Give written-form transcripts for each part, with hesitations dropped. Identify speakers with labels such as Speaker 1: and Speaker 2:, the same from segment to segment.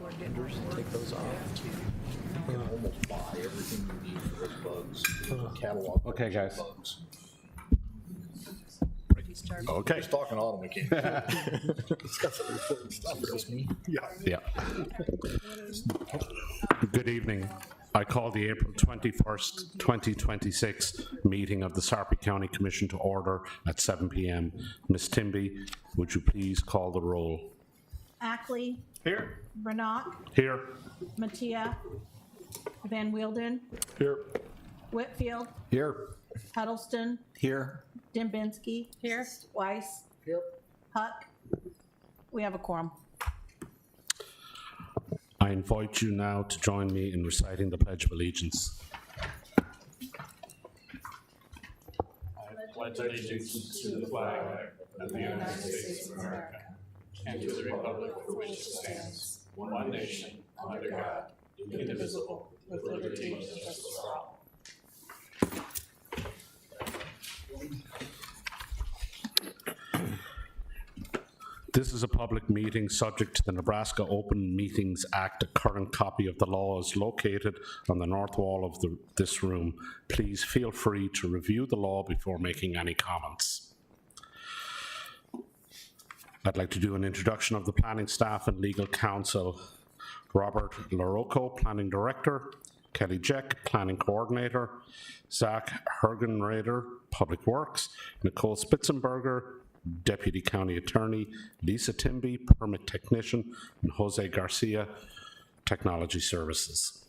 Speaker 1: Take those off.
Speaker 2: You can almost buy everything you need for those bugs. Catalog.
Speaker 3: Okay, guys.
Speaker 2: Bugs.
Speaker 3: Okay.
Speaker 2: Just talking auto mechanics. It's got some important stuff, just me.
Speaker 3: Yeah. Good evening. I call the April 21st, 2026 meeting of the Sarpy County Commission to order at 7 p.m. Ms. Timby, would you please call the roll?
Speaker 4: Ackley,
Speaker 3: Here.
Speaker 4: Vernock,
Speaker 3: Here.
Speaker 4: Mattia, Van Wielden,
Speaker 3: Here.
Speaker 4: Whitfield,
Speaker 1: Here.
Speaker 4: Huddleston,
Speaker 1: Here.
Speaker 4: Dembinski. Here. Weiss.
Speaker 2: Yep.
Speaker 4: Huck. We have a quorum.
Speaker 3: I invite you now to join me in reciting the Pledge of Allegiance.
Speaker 5: I pledge allegiance to the flag of the United States of America and to the republic for which it stands, one nation, under God, indivisible, with liberty and justice for all.
Speaker 3: This is a public meeting subject to the Nebraska Open Meetings Act. A current copy of the law is located on the north wall of this room. Please feel free to review the law before making any comments. I'd like to do an introduction of the planning staff and legal counsel. Robert LaRocco, Planning Director, Kelly Jeck, Planning Coordinator, Zach Hergenrader, Public Works, Nicole Spitzenberger, Deputy County Attorney, Lisa Timby, Permit Technician, and Jose Garcia, Technology Services.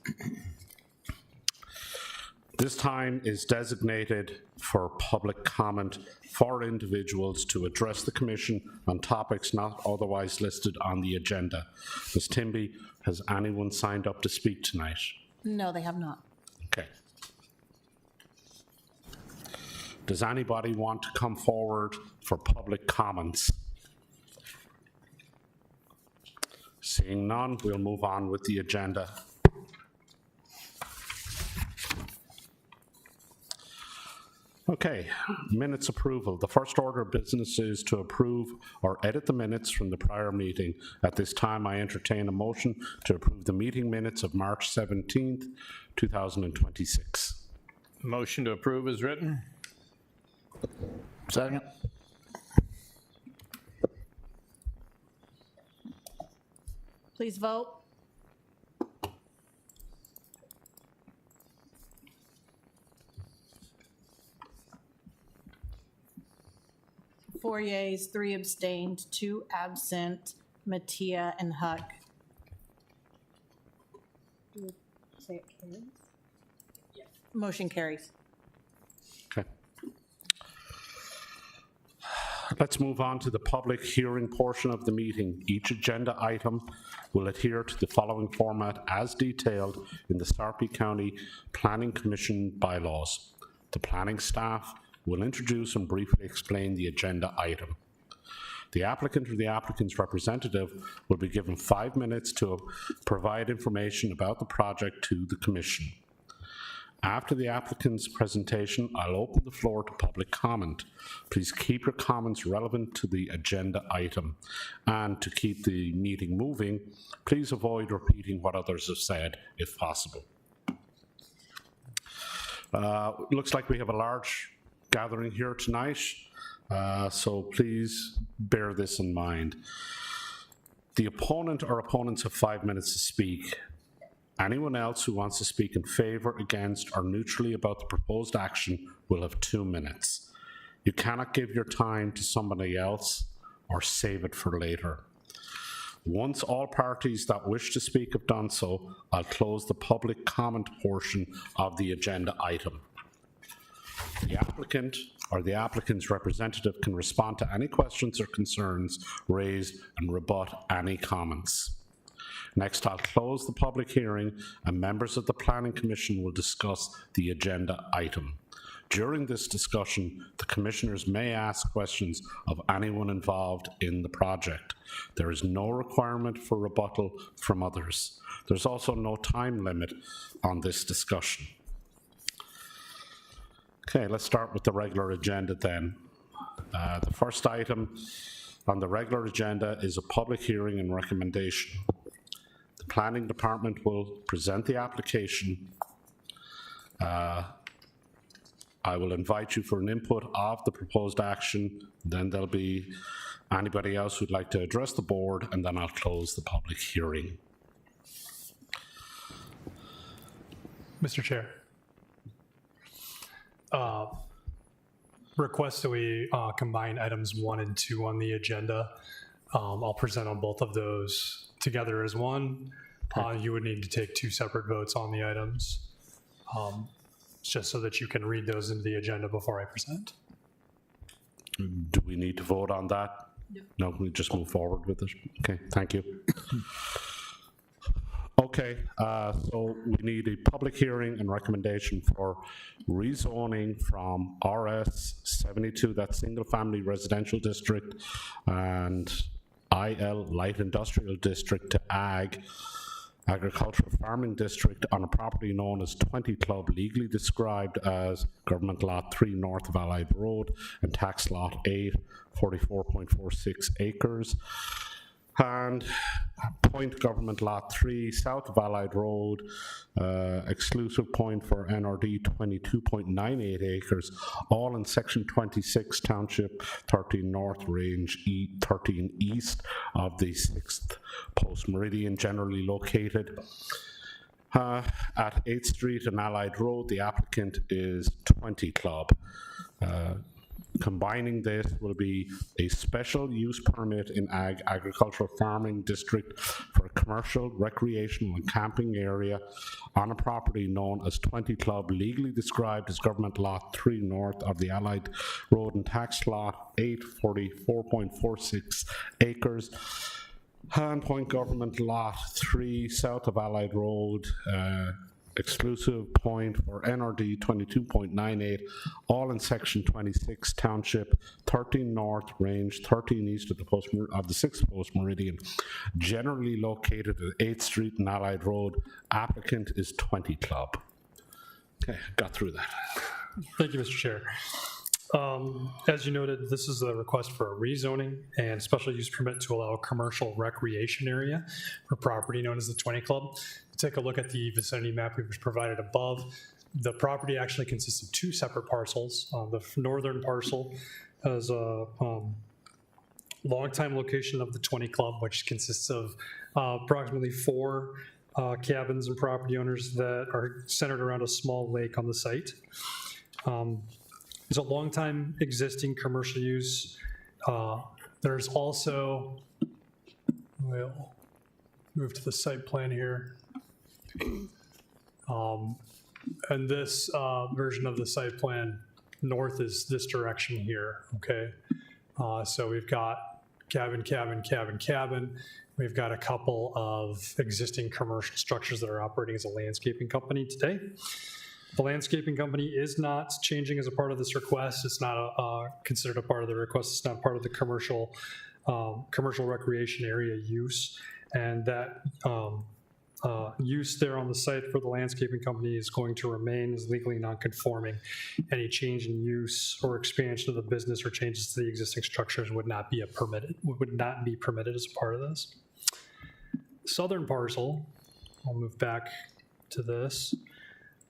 Speaker 3: This time is designated for public comment for individuals to address the Commission on topics not otherwise listed on the agenda. Ms. Timby, has anyone signed up to speak tonight?
Speaker 4: No, they have not.
Speaker 3: Okay. Does anybody want to come forward for public comments? Seeing none, we'll move on with the agenda. Okay, minutes approval. The first order of business is to approve or edit the minutes from the prior meeting. At this time, I entertain a motion to approve the meeting minutes of March 17th, 2026.
Speaker 5: Motion to approve is written.
Speaker 1: Second.
Speaker 4: Please vote. Four yeas, 3 abstained, 2 absent, Mattia and Huck. Say it carries? Yes. Motion carries.
Speaker 3: Okay. Let's move on to the public hearing portion of the meeting. Each agenda item will adhere to the following format as detailed in the Sarpy County Planning Commission bylaws. The planning staff will introduce and briefly explain the agenda item. The applicant or the applicant's representative will be given 5 minutes to provide information about the project to the Commission. After the applicant's presentation, I'll open the floor to public comment. Please keep your comments relevant to the agenda item. And to keep the meeting moving, please avoid repeating what others have said if possible. Looks like we have a large gathering here tonight, so please bear this in mind. The opponent or opponents have 5 minutes to speak. Anyone else who wants to speak in favor, against, or neutrally about the proposed action will have 2 minutes. You cannot give your time to somebody else or save it for later. Once all parties that wish to speak have done so, I'll close the public comment portion of the agenda item. The applicant or the applicant's representative can respond to any questions or concerns raised and rebut any comments. Next, I'll close the public hearing and members of the Planning Commission will discuss the agenda item. During this discussion, the commissioners may ask questions of anyone involved in the project. There is no requirement for rebuttal from others. There's also no time limit on this discussion. Okay, let's start with the regular agenda then. The first item on the regular agenda is a public hearing and recommendation. The planning department will present the application. I will invite you for an input of the proposed action. Then there'll be anybody else who'd like to address the board, and then I'll close the public hearing.
Speaker 1: Mr. Chair. Request that we combine items 1 and 2 on the agenda. I'll present on both of those together as one. You would need to take 2 separate votes on the items, just so that you can read those into the agenda before I present.
Speaker 3: Do we need to vote on that? No, we just move forward with it. Okay, thank you. Okay, so we need a public hearing and recommendation for rezoning from RS 72, that single family residential district, and IL light industrial district to agricultural farming district on a property known as 20 Club, legally described as Government Lot 3 north of Allied Road and Tax Lot 8, 44.46 acres. And Point Government Lot 3 south of Allied Road, exclusive point for NRD 22.98 acres, all in Section 26, Township 13 North, Range 13 east of the 6th Post Meridian, generally located at 8th Street and Allied Road. The applicant is 20 Club. Combining this will be a special use permit in agricultural farming district for a commercial, recreational and camping area on a property known as 20 Club, legally described as Government Lot 3 north of the Allied Road and Tax Lot 8, 44.46 acres. And Point Government Lot 3 south of Allied Road, exclusive point for NRD 22.98, all in Section 26, Township 13 North, Range 13 east of the 6th Post Meridian, generally located at 8th Street and Allied Road. Applicant is 20 Club. Okay, got through that.
Speaker 1: Thank you, Mr. Chair. As you noted, this is a request for a rezoning and special use permit to allow a commercial recreation area for property known as the 20 Club. Take a look at the vicinity map we was provided above. The property actually consists of 2 separate parcels. The northern parcel has a longtime location of the 20 Club, which consists of approximately 4 cabins and property owners that are centered around a small lake on the site. There's a long-time existing commercial use. There's also, we'll move to the site plan here. And this version of the site plan, north is this direction here, okay? So we've got cabin, cabin, cabin, cabin. We've got a couple of existing commercial structures that are operating as a landscaping company today. The landscaping company is not changing as a part of this request. It's not considered a part of the request. It's not part of the commercial recreation area use. And that use there on the site for the landscaping company is going to remain as legally non-conforming. Any change in use or expansion of the business or changes to the existing structures would not be permitted as a part of this. Southern parcel, I'll move back to this.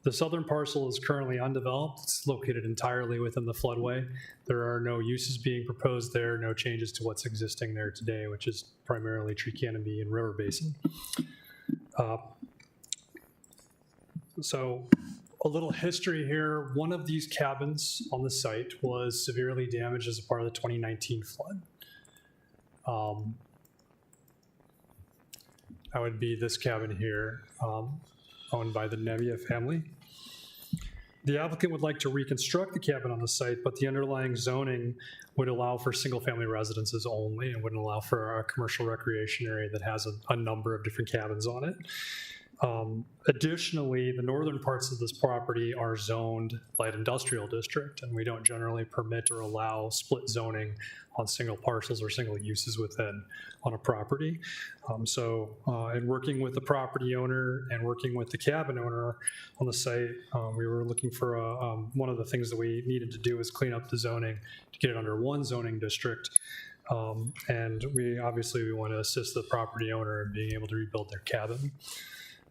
Speaker 1: The southern parcel is currently undeveloped. It's located entirely within the floodway. There are no uses being proposed there, no changes to what's existing there today, which is primarily tree canopy and river basin. So a little history here. One of these cabins on the site was severely damaged as a part of the 2019 flood. That would be this cabin here, owned by the Nevia family. The applicant would like to reconstruct the cabin on the site, but the underlying zoning would allow for single-family residences only and wouldn't allow for a commercial recreation area that has a number of different cabins on it. Additionally, the northern parts of this property are zoned light industrial district, and we don't generally permit or allow split zoning on single parcels or single uses within on a property. In working with the property owner and working with the cabin owner on the site, we were looking for one of the things that we needed to do is clean up the zoning to get it under one zoning district. And we want to assist the property owner in being able to rebuild their cabin.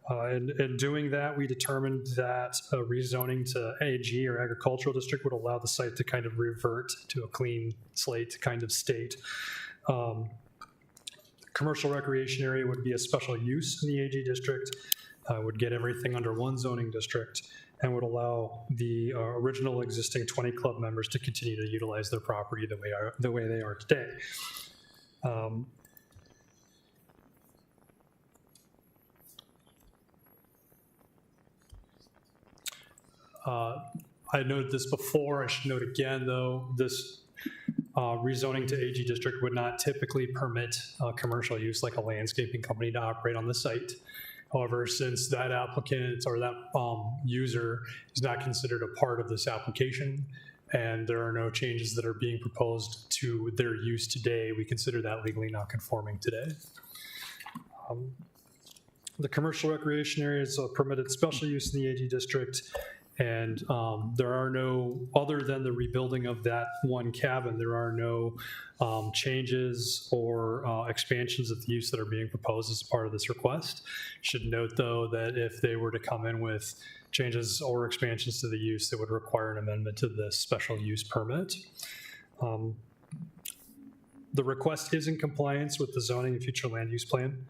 Speaker 1: In doing that, we determined that a rezoning to AG or agricultural district would allow the site to kind of revert to a clean slate kind of state. Commercial recreation area would be a special use in the AG district, would get everything under one zoning district, and would allow the original existing 20 club members to continue to utilize their property the way they are today. I noted this before, I should note again, though, this rezoning to AG district would not typically permit commercial use like a landscaping company to operate on the site. However, since that applicant or that user is not considered a part of this application, and there are no changes that are being proposed to their use today, we consider that legally non-conforming today. The commercial recreation area is a permitted special use in the AG district, and there are no, other than the rebuilding of that one cabin, there are no changes or expansions of the use that are being proposed as part of this request. Should note, though, that if they were to come in with changes or expansions to the use, that would require an amendment to the special use permit. The request is in compliance with the zoning and future land use plan.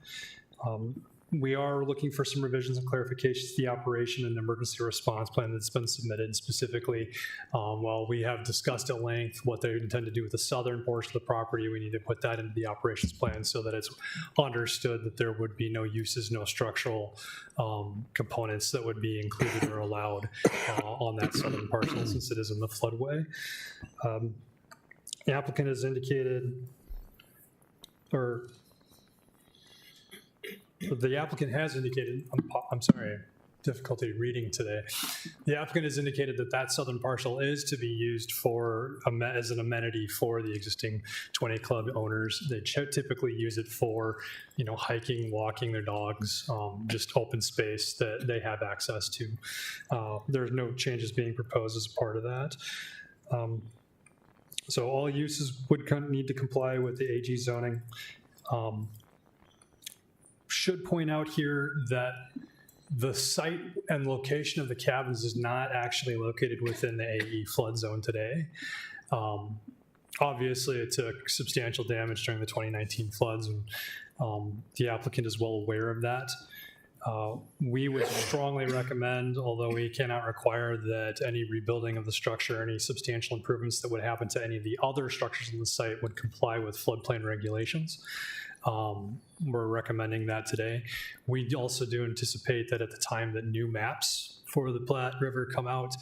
Speaker 1: We are looking for some revisions and clarifications to the operation and emergency response plan that's been submitted. Specifically, while we have discussed at length what they intend to do with the southern portion of the property, we need to put that into the operations plan so that it's understood that there would be no uses, no structural components that would be included or allowed on that southern parcel, since it is in the floodway. The applicant has indicated, or the applicant has indicated, I'm sorry, difficulty reading today. The applicant has indicated that that southern parcel is to be used for, as an amenity for the existing 20 club owners. They typically use it for, hiking, walking their dogs, just open space that they have access to. There's no changes being proposed as a part of that. So all uses would need to comply with the AG zoning. Should point out here that the site and location of the cabins is not actually located within the AE flood zone today. Obviously, it took substantial damage during the 2019 floods, and the applicant is well aware of that. We would strongly recommend, although we cannot require, that any rebuilding of the structure, any substantial improvements that would happen to any of the other structures on the site would comply with floodplain regulations. We're recommending that today. We also do anticipate that at the time that new maps for the Platte River come out,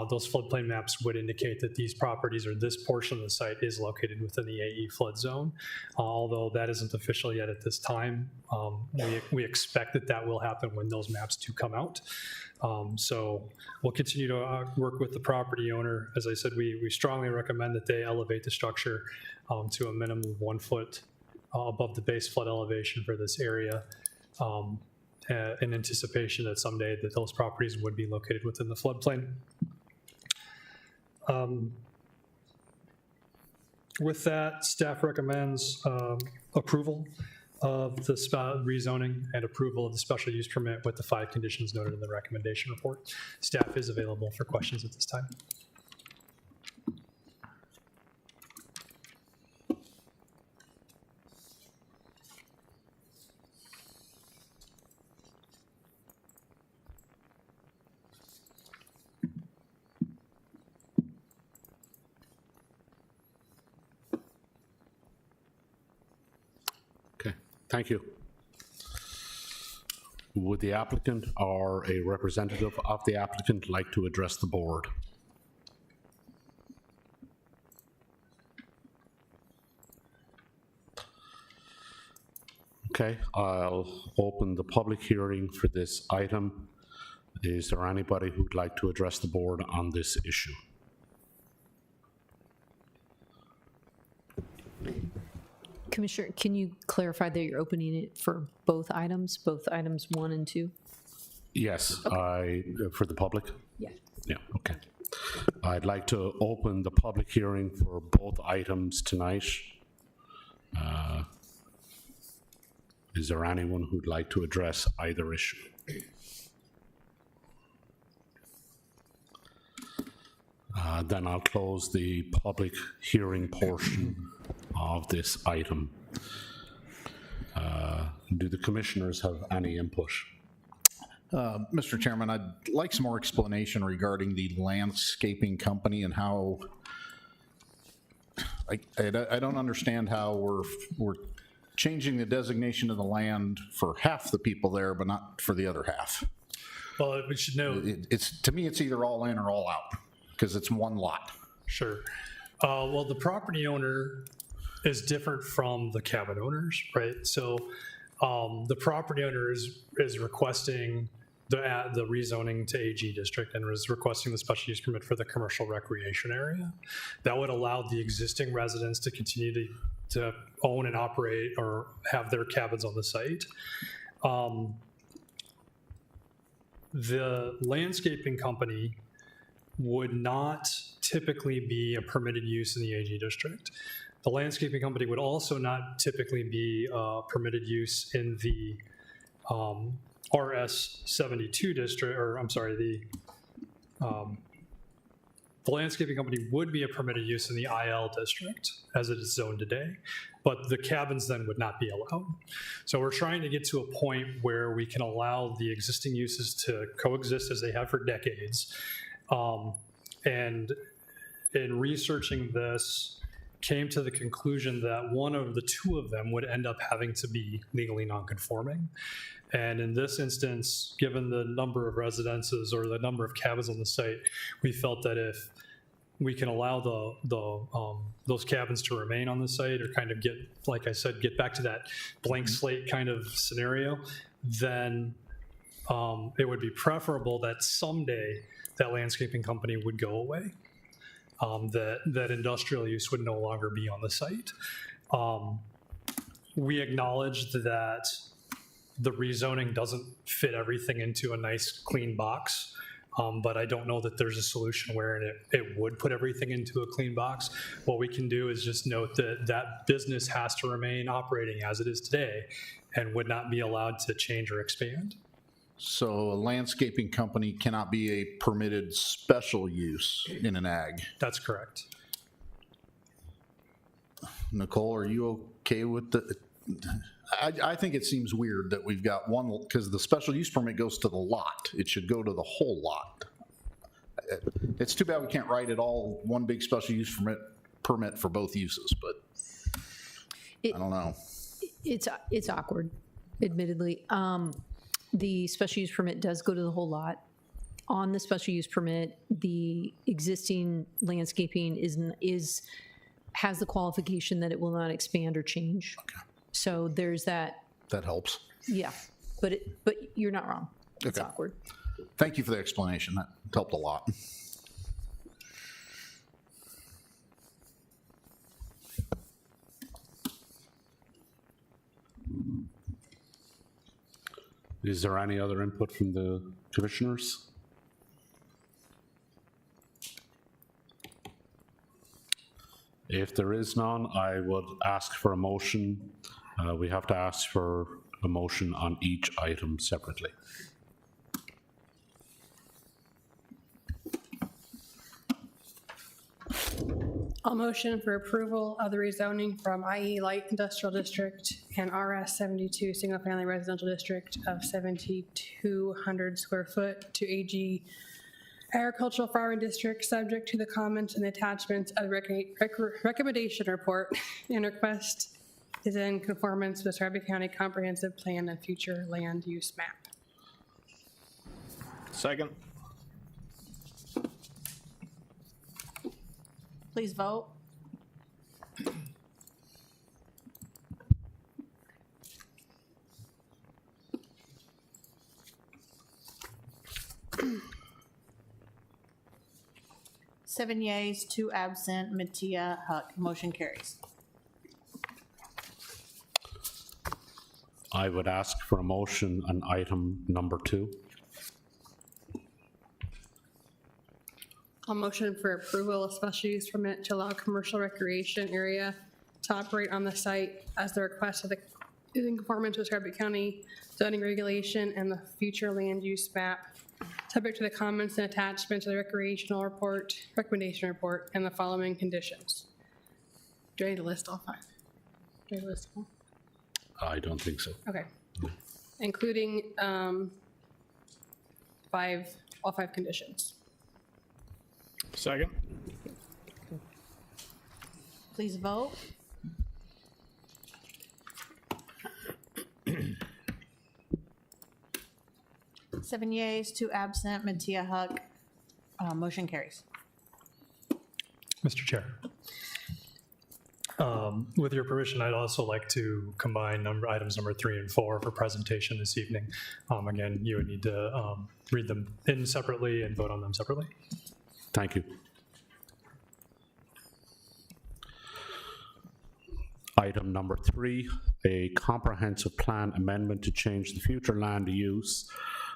Speaker 1: those floodplain maps would indicate that these properties or this portion of the site is located within the AE flood zone. Although that isn't official yet at this time, we expect that that will happen when those maps do come out. So we'll continue to work with the property owner. As I said, we strongly recommend that they elevate the structure to a minimum of 1 foot above the base flood elevation for this area, in anticipation that someday that those properties would be located within the floodplain. With that, staff recommends approval of the rezoning and approval of the special use permit with the 5 conditions noted in the recommendation report. Staff is available for questions at this time.
Speaker 3: Thank you. Would the applicant or a representative of the applicant like to address the board? Okay, I'll open the public hearing for this item. Is there anybody who'd like to address the board on this issue?
Speaker 6: Commissioner, can you clarify that you're opening it for both items 1 and 2?
Speaker 3: Yes, for the public?
Speaker 6: Yeah.
Speaker 3: Yeah, okay. I'd like to open the public hearing for both items tonight. Is there anyone who'd like to address either issue? Then I'll close the public hearing portion of this item. Do the commissioners have any input?
Speaker 2: Mr. Chairman, I'd like some more explanation regarding the landscaping company and how, I don't understand how we're changing the designation of the land for half the people there, but not for the other half.
Speaker 1: Well, we should know,
Speaker 2: It's, to me, it's either all in or all out, because it's one lot.
Speaker 1: sure. Well, the property owner is different from the cabin owners, right? So the property owner is requesting the rezoning to AG district and is requesting the special use permit for the commercial recreation area. That would allow the existing residents to continue to own and operate or have their cabins on the site. The landscaping company would not typically be a permitted use in the AG district. The landscaping company would also not typically be permitted use in the RS 72 district, or I'm sorry, the landscaping company would be a permitted use in the IL district as it is zoned today, but the cabins then would not be allowed. So we're trying to get to a point where we can allow the existing uses to coexist as they have for decades. And in researching this, came to the conclusion that one of the two of them would end up having to be legally nonconforming. And in this instance, given the number of residences or the number of cabins on the site, we felt that if we can allow those cabins to remain on the site or kind of get, like I said, get back to that blank slate kind of scenario, then it would be preferable that someday that landscaping company would go away. That industrial use would no longer be on the site. We acknowledge that the rezoning doesn't fit everything into a nice clean box, but I don't know that there's a solution where it would put everything into a clean box. What we can do is just note that that business has to remain operating as it is today and would not be allowed to change or expand.
Speaker 2: So a landscaping company cannot be a permitted special use in an ag.
Speaker 1: That's correct.
Speaker 2: Nicole, are you okay with the, I think it seems weird that we've got one, because the special use permit goes to the lot. It should go to the whole lot. It's too bad we can't write it all one big special use permit for both uses, but I don't know.
Speaker 6: It's awkward, admittedly. The special use permit does go to the whole lot. On the special use permit, the existing landscaping has the qualification that it will not expand or change.
Speaker 2: Okay.
Speaker 6: So there's that,
Speaker 2: That helps.
Speaker 6: yeah, but you're not wrong. It's
Speaker 2: Okay.
Speaker 6: awkward.
Speaker 2: Thank you for the explanation. That helped a lot.
Speaker 3: Is there any other input from the commissioners? If there is none, I would ask for a motion. We have to ask for a motion on each item separately.
Speaker 7: I'll motion for approval of the rezoning from IE Light Industrial District and RS 72 Single Family Residential District of 7,200 square foot to AG Agricultural Farming District, subject to the comments and attachments of the recommendation report and request is in conformance with Sarpy County Comprehensive Plan and future land use map.
Speaker 5: Second.
Speaker 4: Please vote. Seven yeas, 2 absent, Mattia, Huck. Motion carries.
Speaker 3: I would ask for a motion on item number 2.
Speaker 7: I'll motion for approval of special use permit to allow commercial recreation area to operate on the site as the request of the, is in conformance with Scarlett County zoning regulation and the future land use map, subject to the comments and attachments of the recreational report, recommendation report, and the following conditions. Do I need to list all 5? Do I list them all?
Speaker 3: I don't think so.
Speaker 7: Okay. Including all 5 conditions.
Speaker 5: Second.
Speaker 4: Please vote. Seven yeas, 2 absent, Matia Huck. Motion carries.
Speaker 1: Mr. Chair. With your permission, I'd also like to combine items number 3 and 4 for presentation this evening. Again, you would need to read them in separately and vote on them separately.
Speaker 3: Thank you. Item number 3, a comprehensive plan amendment to change the future land use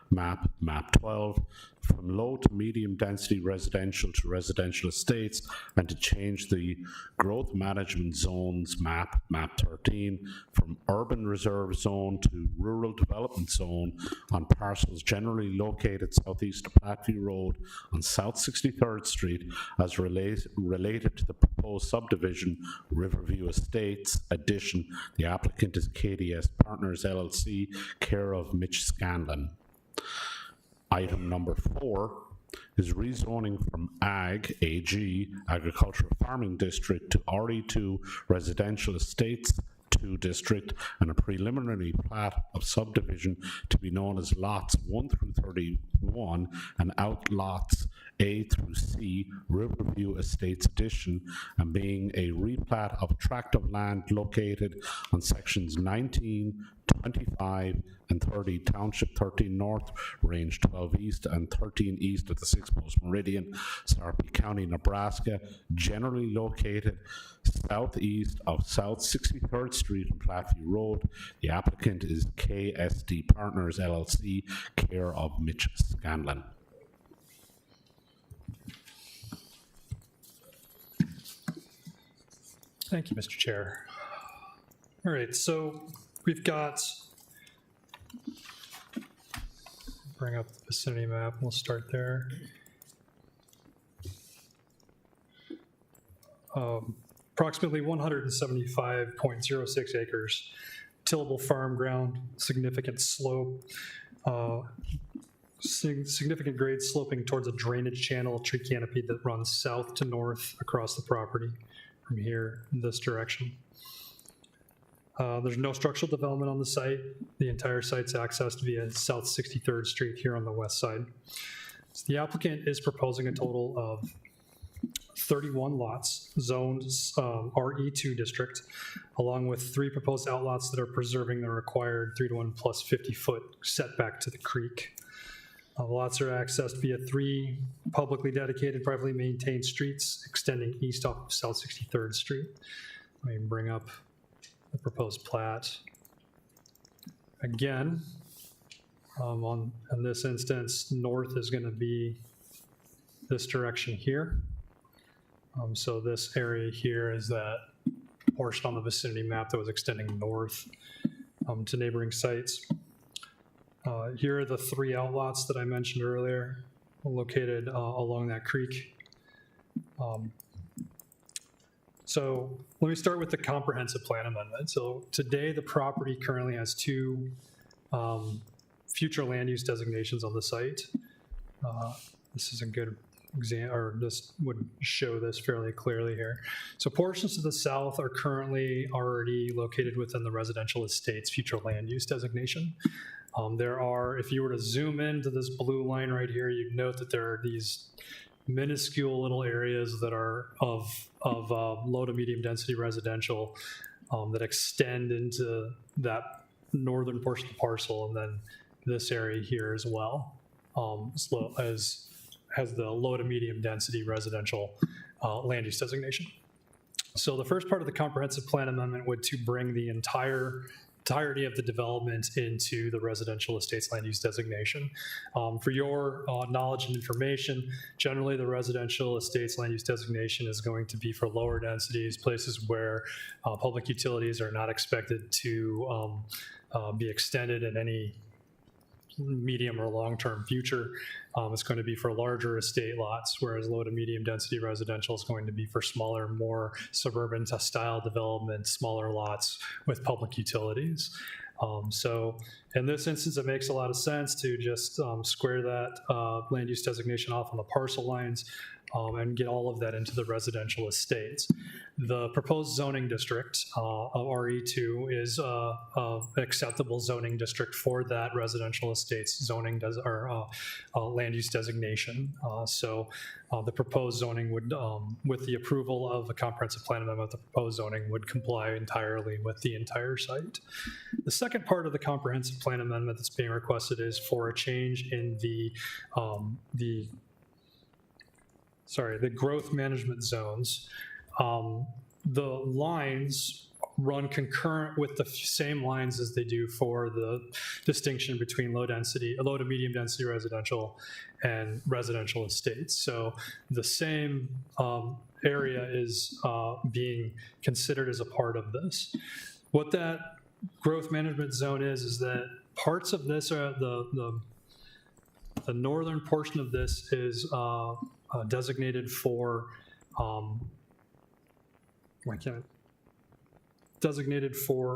Speaker 3: map 12, from low to medium density residential to residential estates, and to change the growth management zones map 13, from urban reserve zone to rural development zone on parcels generally located southeast of Platteview Road on South 63rd Street as related to the proposed subdivision Riverview Estates addition. The applicant is KDS Partners LLC, care of Mitch Scanlon. Item number 4 is rezoning from AG, Agricultural Farming District, to RE2 Residential Estates 2 District, and a preliminary plat of subdivision to be known as lots 1 through 31 and outlots A through C, Riverview Estates Addition, and being a replat of tract of land located on sections 19, 25, and 30, Township 13 North, Range 12 East, and 13 East of the 6th Post Meridian, Sarpy County, Nebraska, generally located southeast of South 63rd Street and Platteview Road. The applicant is KSD Partners LLC, care of Mitch Scanlon.
Speaker 1: Thank you, Mr. Chair. All right, so we've got, bring up the vicinity map, we'll start there. Approximately 175.06 acres, tillable farm ground, significant slope, significant grade sloping towards a drainage channel, tree canopy that runs south to north across the property from here in this direction. There's no structural development on the site. The entire site's accessed via South 63rd Street here on the west side. So the applicant is proposing a total of 31 lots zoned RE2 district, along with 3 proposed outlots that are preserving the required 3:1 plus 50-foot setback to the creek. The lots are accessed via 3 publicly dedicated, privately maintained streets extending east off of South 63rd Street. Let me bring up the proposed plat. Again, in this instance, north is going to be this direction here. So this area here is that portion on the vicinity map that was extending north to neighboring sites. Here are the 3 outlots that I mentioned earlier, located along that creek. So let me start with the comprehensive plan amendment. So today, the property currently has 2 future land use designations on the site. This is a good example, or this would show this fairly clearly here. So portions to the south are currently already located within the residential estates future land use designation. There are, if you were to zoom into this blue line right here, you'd note that there are these minuscule little areas that are of low to medium density residential that extend into that northern portion of the parcel, and then this area here as well, has the low to medium density residential land use designation. So the first part of the comprehensive plan amendment would to bring the entire entirety of the development into the residential estates land use designation. For your knowledge and information, generally the residential estates land use designation is going to be for lower densities, places where public utilities are not expected to be extended in any medium or long-term future. It's going to be for larger estate lots, whereas low to medium density residential is going to be for smaller, more suburban style development, smaller lots with public utilities. So in this instance, it makes a lot of sense to just square that land use designation off on the parcel lines and get all of that into the residential estates. The proposed zoning district of RE2 is an acceptable zoning district for that residential estates zoning land use designation. So the proposed zoning would, with the approval of the comprehensive plan amendment, the proposed zoning would comply entirely with the entire site. The second part of the comprehensive plan amendment that's being requested is for a change in the growth management zones. The lines run concurrent with the same lines as they do for the distinction between low to medium density residential and residential estates. So the same area is being considered as a part of this. What that growth management zone is that parts of this are the northern portion of this is designated for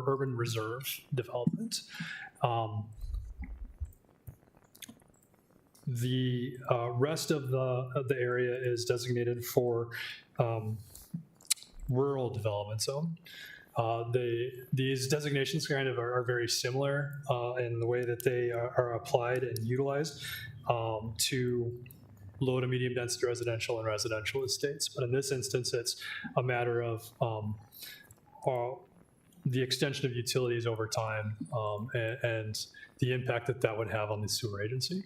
Speaker 1: urban reserve development. The rest of the area is designated for rural development zone. These designations kind of are very similar in the way that they are applied and utilized to low to medium density residential and residential estates. But in this instance, it's a matter of the extension of utilities over time and the impact that that would have on the sewer agency.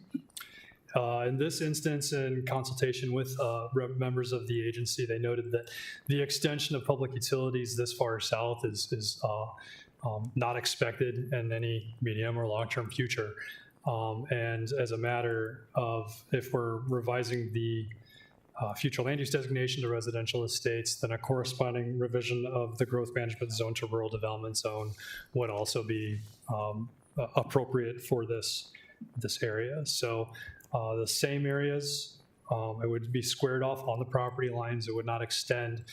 Speaker 1: In this instance, in consultation with members of the agency, they noted that the extension of public utilities this far south is not expected in any medium or long-term future. And as a matter of, if we're revising the future land use designation to residential estates, then a corresponding revision of the growth management zone to rural development zone would also be appropriate for this area. So the same areas, it would be squared off on the property lines. It would not extend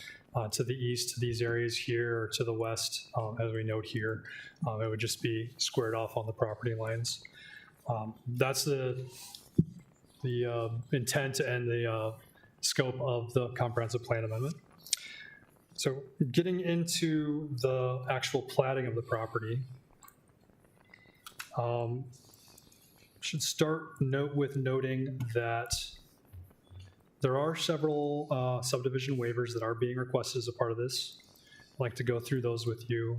Speaker 1: to the east to these areas here or to the west, as we note here. It would just be squared off on the property lines. That's the intent and the scope of the comprehensive plan amendment. So getting into the actual platting of the property, should start with noting that there are several subdivision waivers that are being requested as a part of this. I'd like to go through those with you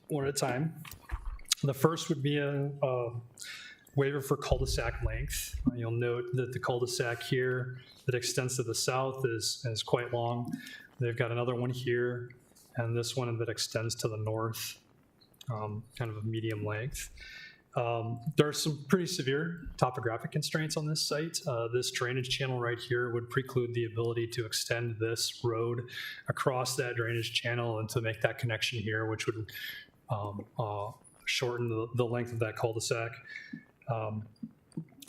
Speaker 1: one at a time. The first would be a waiver for cul-de-sac length. You'll note that the cul-de-sac here that extends to the south is quite long. They've got another one here, and this one that extends to the north, kind of a medium length. There are some pretty severe topographic constraints on this site. This drainage channel right here would preclude the ability to extend this road across that drainage channel and to make that connection here, which would shorten the length of that cul-de-sac.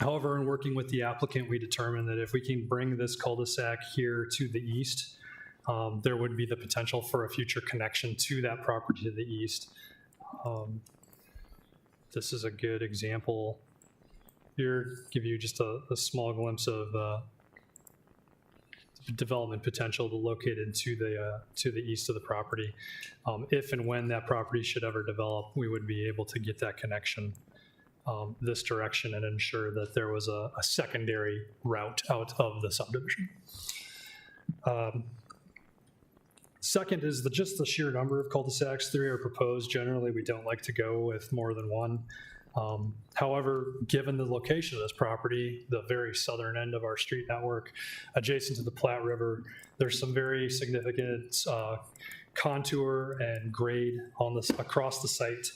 Speaker 1: However, in working with the applicant, we determined that if we can bring this cul-de-sac here to the east, there would be the potential for a future connection to that property to the east. This is a good example here, give you just a small glimpse of development potential located to the east of the property. If and when that property should ever develop, we would be able to get that connection this direction and ensure that there was a secondary route out of the subdivision. Second is just the sheer number of cul-de-sacs. 3 are proposed. Generally, we don't like to go with more than one. However, given the location of this property, the very southern end of our street network, adjacent to the Platte River, there's some very significant contour and grade on this across the site.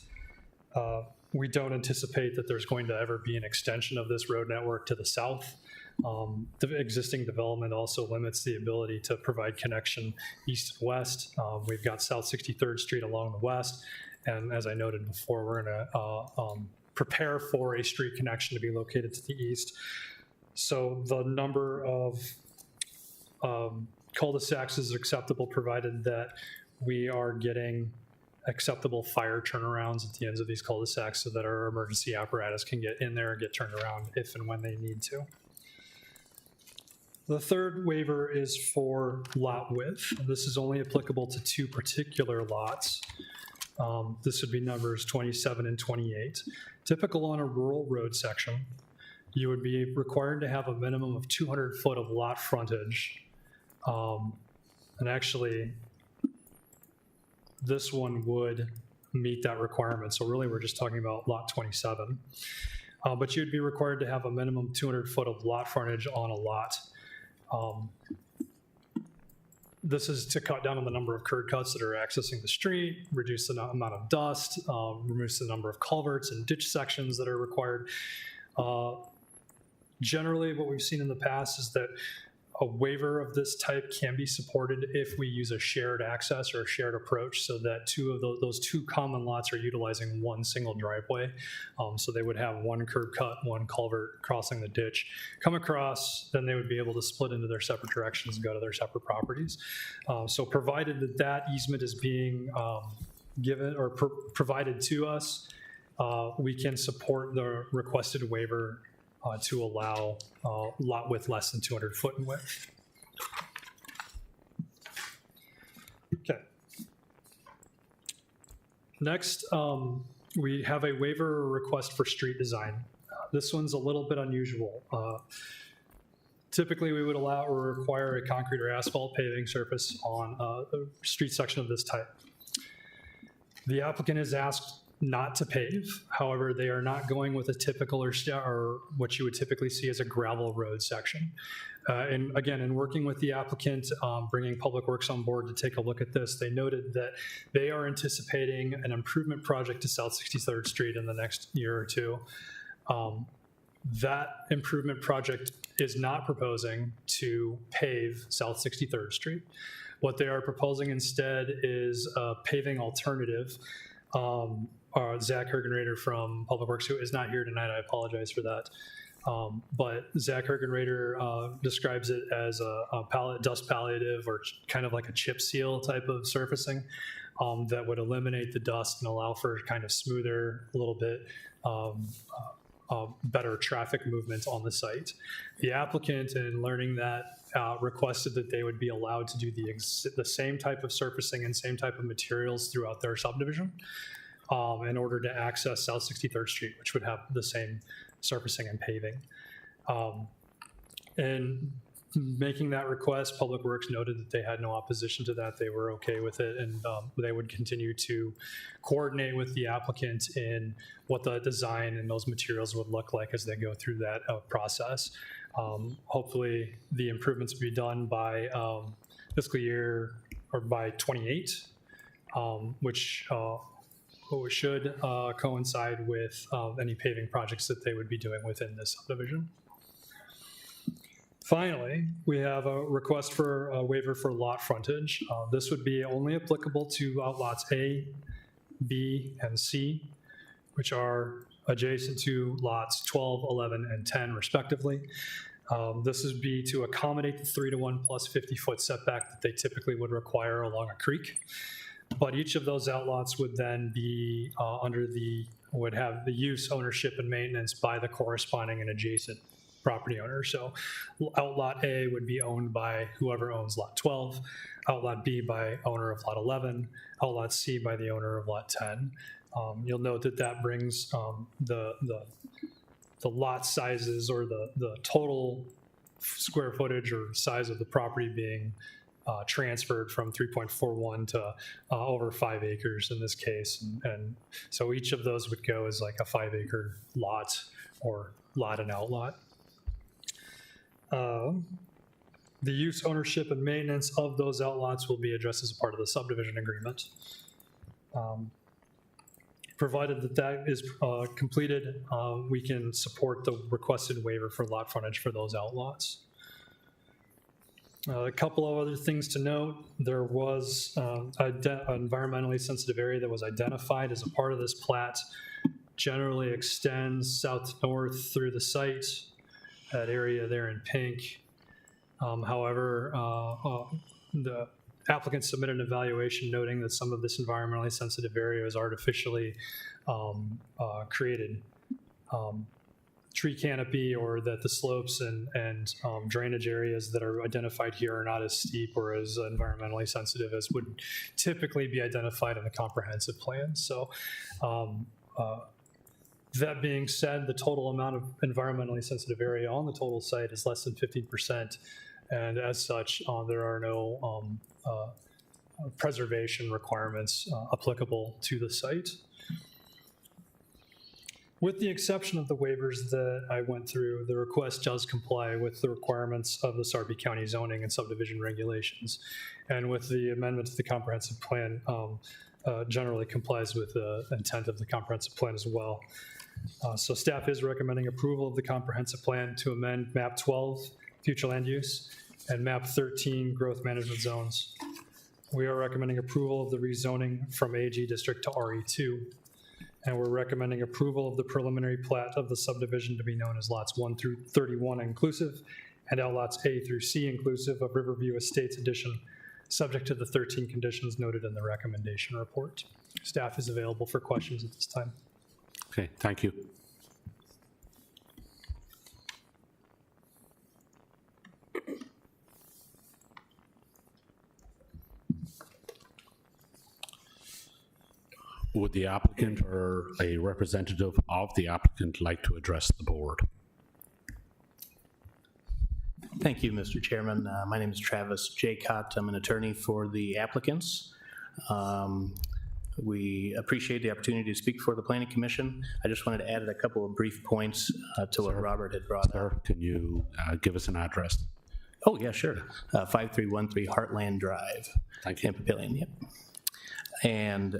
Speaker 1: We don't anticipate that there's going to ever be an extension of this road network to the south. The existing development also limits the ability to provide connection east and west. We've got South 63rd Street along the west, and as I noted before, we're going to prepare for a street connection to be located to the east. So the number of cul-de-sacs is acceptable, provided that we are getting acceptable fire turnarounds at the ends of these cul-de-sacs so that our emergency apparatus can get in there and get turned around if and when they need to. The third waiver is for lot width. This is only applicable to two particular lots. This would be numbers 27 and 28. Typical on a rural road section, you would be required to have a minimum of 200 foot of lot frontage. And actually, this one would meet that requirement. So really, we're just talking about lot 27. But you'd be required to have a minimum 200 foot of lot frontage on a lot. This is to cut down on the number of curb cuts that are accessing the street, reduce the amount of dust, reduce the number of culverts and ditch sections that are required. Generally, what we've seen in the past is that a waiver of this type can be supported if we use a shared access or a shared approach, so that those two common lots are utilizing one single driveway. So they would have one curb cut, one culvert crossing the ditch, come across, then they would be able to split into their separate directions and go to their separate properties. So provided that that easement is being given or provided to us, we can support the requested waiver to allow lot width less than 200 foot in width. Okay. Next, we have a waiver or request for street design. This one's a little bit unusual. Typically, we would allow or require a concrete or asphalt paving surface on a street section of this type. The applicant is asked not to pave. However, they are not going with a typical or what you would typically see as a gravel road section. And again, in working with the applicant, bringing Public Works on board to take a look at this, they noted that they are anticipating an improvement project to South 63rd Street in the next year or two. That improvement project is not proposing to pave South 63rd Street. What they are proposing instead is a paving alternative. Zach Hergenrader from Public Works, who is not here tonight, I apologize for that. But Zach Hergenrader describes it as a dust palliative, or kind of like a chip seal type of surfacing that would eliminate the dust and allow for kind of smoother, a little bit better traffic movement on the site. The applicant, in learning that, requested that they would be allowed to do the same type of surfacing and same type of materials throughout their subdivision in order to access South 63rd Street, which would have the same surfacing and paving. And making that request, Public Works noted that they had no opposition to that. They were okay with it, and they would continue to coordinate with the applicant in what the design and those materials would look like as they go through that process. Hopefully, the improvements will be done by fiscal year or by 28, which should coincide with any paving projects that they would be doing within this subdivision. Finally, we have a request for a waiver for lot frontage. This would be only applicable to outlots A, B, and C, which are adjacent to lots 12, 11, and 10 respectively. This would be to accommodate the 3-to-1 plus 50-foot setback that they typically would require along a creek. But each of those outlots would then be would have the use, ownership, and maintenance by the corresponding and adjacent property owner. So outlot A would be owned by whoever owns lot 12, outlot B by owner of lot 11, outlot C by the owner of lot 10. You'll note that that brings the lot sizes, or the total square footage or size of the property being transferred from 3.41 to over 5 acres in this case. And so each of those would go as like a 5-acre lot or lot and outlot. The use, ownership, and maintenance of those outlots will be addressed as a part of the subdivision agreement. Provided that that is completed, we can support the requested waiver for lot frontage for those outlots. A couple of other things to note. There was an environmentally sensitive area that was identified as a part of this plat. Generally extends south to north through the site, that area there in pink. However, the applicant submitted an evaluation noting that some of this environmentally sensitive area is artificially created. Tree canopy, or that the slopes and drainage areas that are identified here are not as steep or as environmentally sensitive as would typically be identified in a comprehensive plan. So that being said, the total amount of environmentally sensitive area on the total site is less than 15%. And as such, there are no preservation requirements applicable to the site. With the exception of the waivers that I went through, the request does comply with the requirements of the Sarpy County zoning and subdivision regulations. And with the amendment to the comprehensive plan, generally complies with the intent of the comprehensive plan as well. So staff is recommending approval of the comprehensive plan to amend map 12, future land use, and map 13, growth management zones. We are recommending approval of the rezoning from AG district to RE2. And we're recommending approval of the preliminary plat of the subdivision to be known as lots 1 through 31 inclusive, and outlots A through C inclusive of Riverview Estates Edition, subject to the 13 conditions noted in the recommendation report. Staff is available for questions at this time.
Speaker 3: Okay, thank you. Would the applicant or a representative of the applicant like to address the board?
Speaker 8: Thank you, Mr. Chairman. My name is Travis Jaycott. I'm an attorney for the applicants. We appreciate the opportunity to speak for the Planning Commission. I just wanted to add a couple of brief points to what Robert had brought up.
Speaker 3: Sir, can you give us an address?
Speaker 8: Oh, yeah, sure. 5313 Heartland Drive.
Speaker 3: Thank you.
Speaker 8: In Papillion, yep. And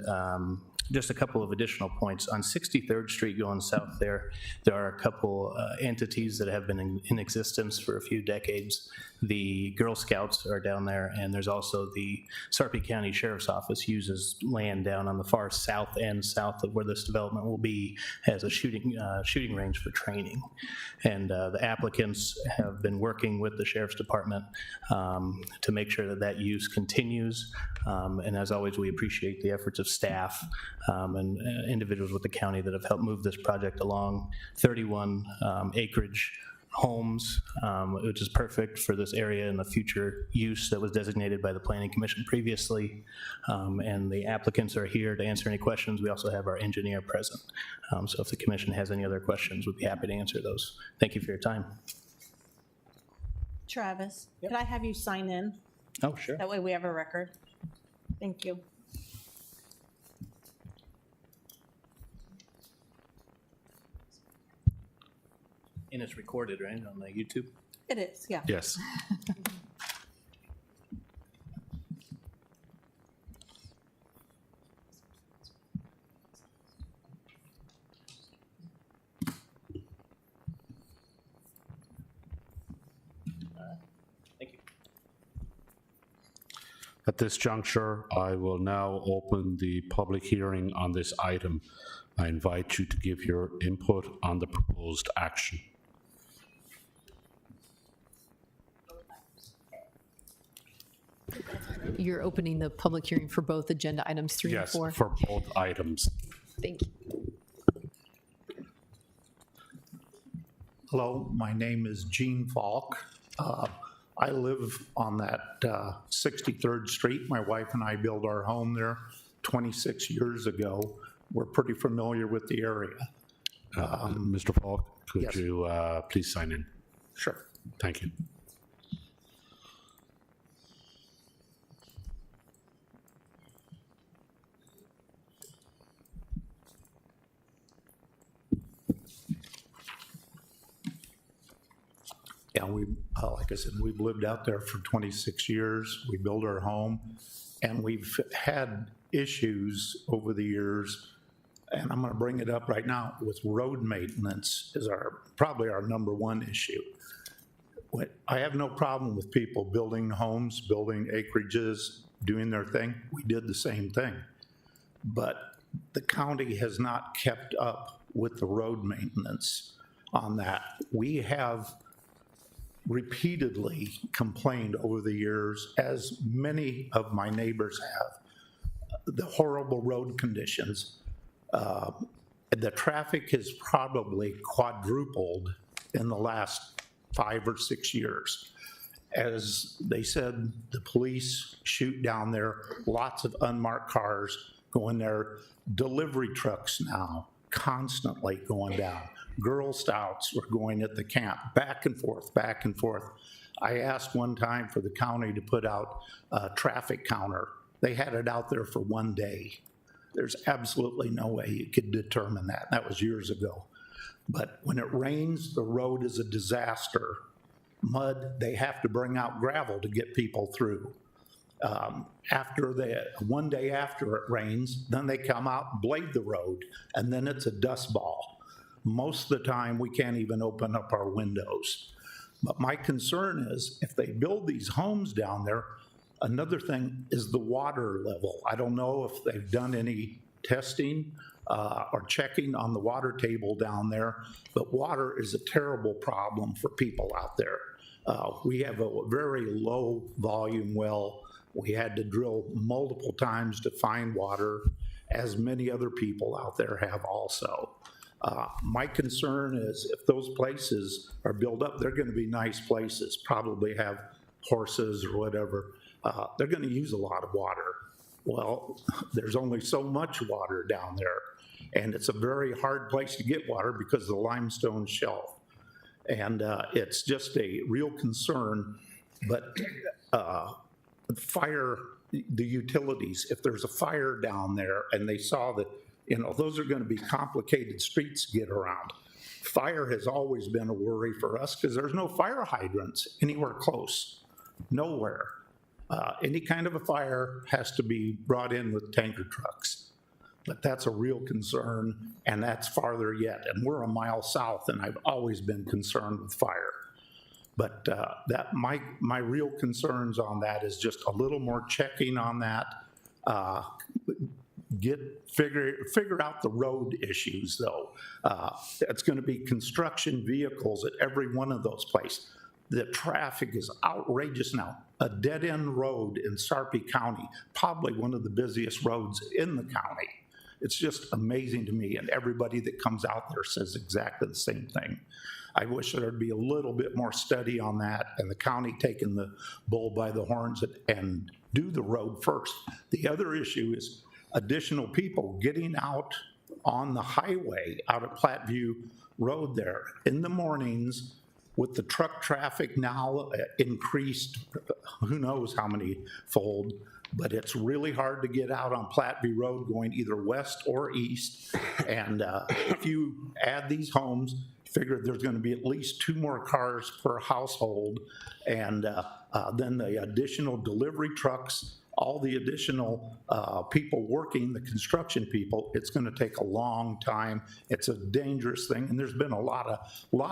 Speaker 8: just a couple of additional points. On 63rd Street going south there are a couple entities that have been in existence for a few decades. The Girl Scouts are down there, and there's also the Sarpy County Sheriff's Office uses land down on the far south end, south of where this development will be, as a shooting range for training. And the applicants have been working with the Sheriff's Department to make sure that that use continues. And as always, we appreciate the efforts of staff and individuals with the county that have helped move this project along. 31 acreage homes, which is perfect for this area and the future use that was designated by the Planning Commission previously. And the applicants are here to answer any questions. We also have our engineer present. So if the commission has any other questions, we'd be happy to answer those. Thank you for your time.
Speaker 4: Travis, could I have you sign in?
Speaker 8: Oh, sure.
Speaker 4: That way we have a record. Thank you.
Speaker 8: And it's recorded, right, on the YouTube?
Speaker 4: It is, yeah.
Speaker 3: Yes.
Speaker 8: Thank you.
Speaker 3: At this juncture, I will now open the public hearing on this item. I invite you to give your input on the proposed action.
Speaker 6: You're opening the public hearing for both agenda items 3 and
Speaker 3: Yes,
Speaker 6: 4.
Speaker 3: for both items.
Speaker 6: Thank you.
Speaker 9: Hello, my name is Gene Falk. I live on that 63rd Street. My wife and I built our home there 26 years ago. We're pretty familiar with the area.
Speaker 3: Mr. Falk, could
Speaker 9: yes.
Speaker 3: you please sign in?
Speaker 9: Sure.
Speaker 3: Thank you.
Speaker 9: And we, like I said, we've lived out there for 26 years. We built our home, and we've had issues over the years, and I'm going to bring it up right now, with road maintenance is probably our number one issue. I have no problem with people building homes, building acreages, doing their thing. We did the same thing. But the county has not kept up with the road maintenance on that. We have repeatedly complained over the years, as many of my neighbors have, the horrible road conditions. The traffic has probably quadrupled in the last 5 or 6 years. As they said, the police shoot down there, lots of unmarked cars going there, delivery trucks now constantly going down. Girl Scouts were going at the camp, back and forth, back and forth. I asked one time for the county to put out a traffic counter. They had it out there for 1 day. There's absolutely no way you could determine that. That was years ago. But when it rains, the road is a disaster. Mud, they have to bring out gravel to get people through. One day after it rains, then they come out and blade the road, and then it's a dust ball. Most of the time, we can't even open up our windows. But my concern is, if they build these homes down there, another thing is the water level. I don't know if they've done any testing or checking on the water table down there, but water is a terrible problem for people out there. We have a very low volume well. We had to drill multiple times to find water, as many other people out there have also. My concern is, if those places are built up, they're going to be nice places, probably have horses or whatever. They're going to use a lot of water. Well, there's only so much water down there, and it's a very hard place to get water because of the limestone shelf. And it's just a real concern. But fire, the utilities, if there's a fire down there and they saw that, those are going to be complicated streets to get around. Fire has always been a worry for us because there's no fire hydrants anywhere close, nowhere. Any kind of a fire has to be brought in with tanker trucks. But that's a real concern, and that's farther yet. And we're a mile south, and I've always been concerned with fire. But my real concerns on that is just a little more checking on that. Figure out the road issues, though. It's going to be construction vehicles at every one of those places. The traffic is outrageous now. A dead-end road in Sarpy County, probably one of the busiest roads in the county. It's just amazing to me, and everybody that comes out there says exactly the same thing. I wish there'd be a little bit more study on that, and the county taking the bull by the horns and do the road first. The other issue is additional people getting out on the highway out of Platteview Road there in the mornings, with the truck traffic now increased, who knows how many fold, but it's really hard to get out on Platteview Road going either west or east. And if you add these homes, figure there's going to be at least 2 more cars per household, and then the additional delivery trucks, all the additional people working, the construction people. It's going to take a long time. It's a dangerous thing, and there's been a lot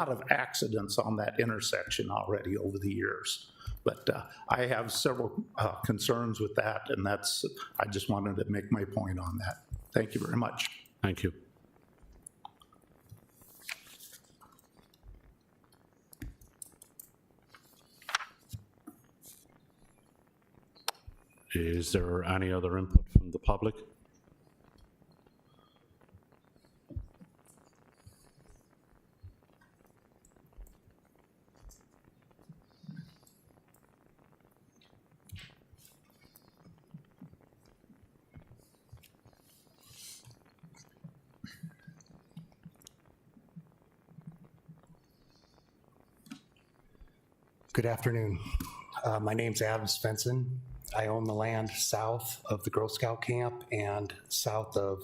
Speaker 9: of accidents on that intersection already over the years. But I have several concerns with that, and I just wanted to make my point on that. Thank you very much.
Speaker 3: Thank you. Is there any other input from the public?
Speaker 10: Good afternoon. My name's Adam Svensson. I own the land south of the Girl Scout camp and south of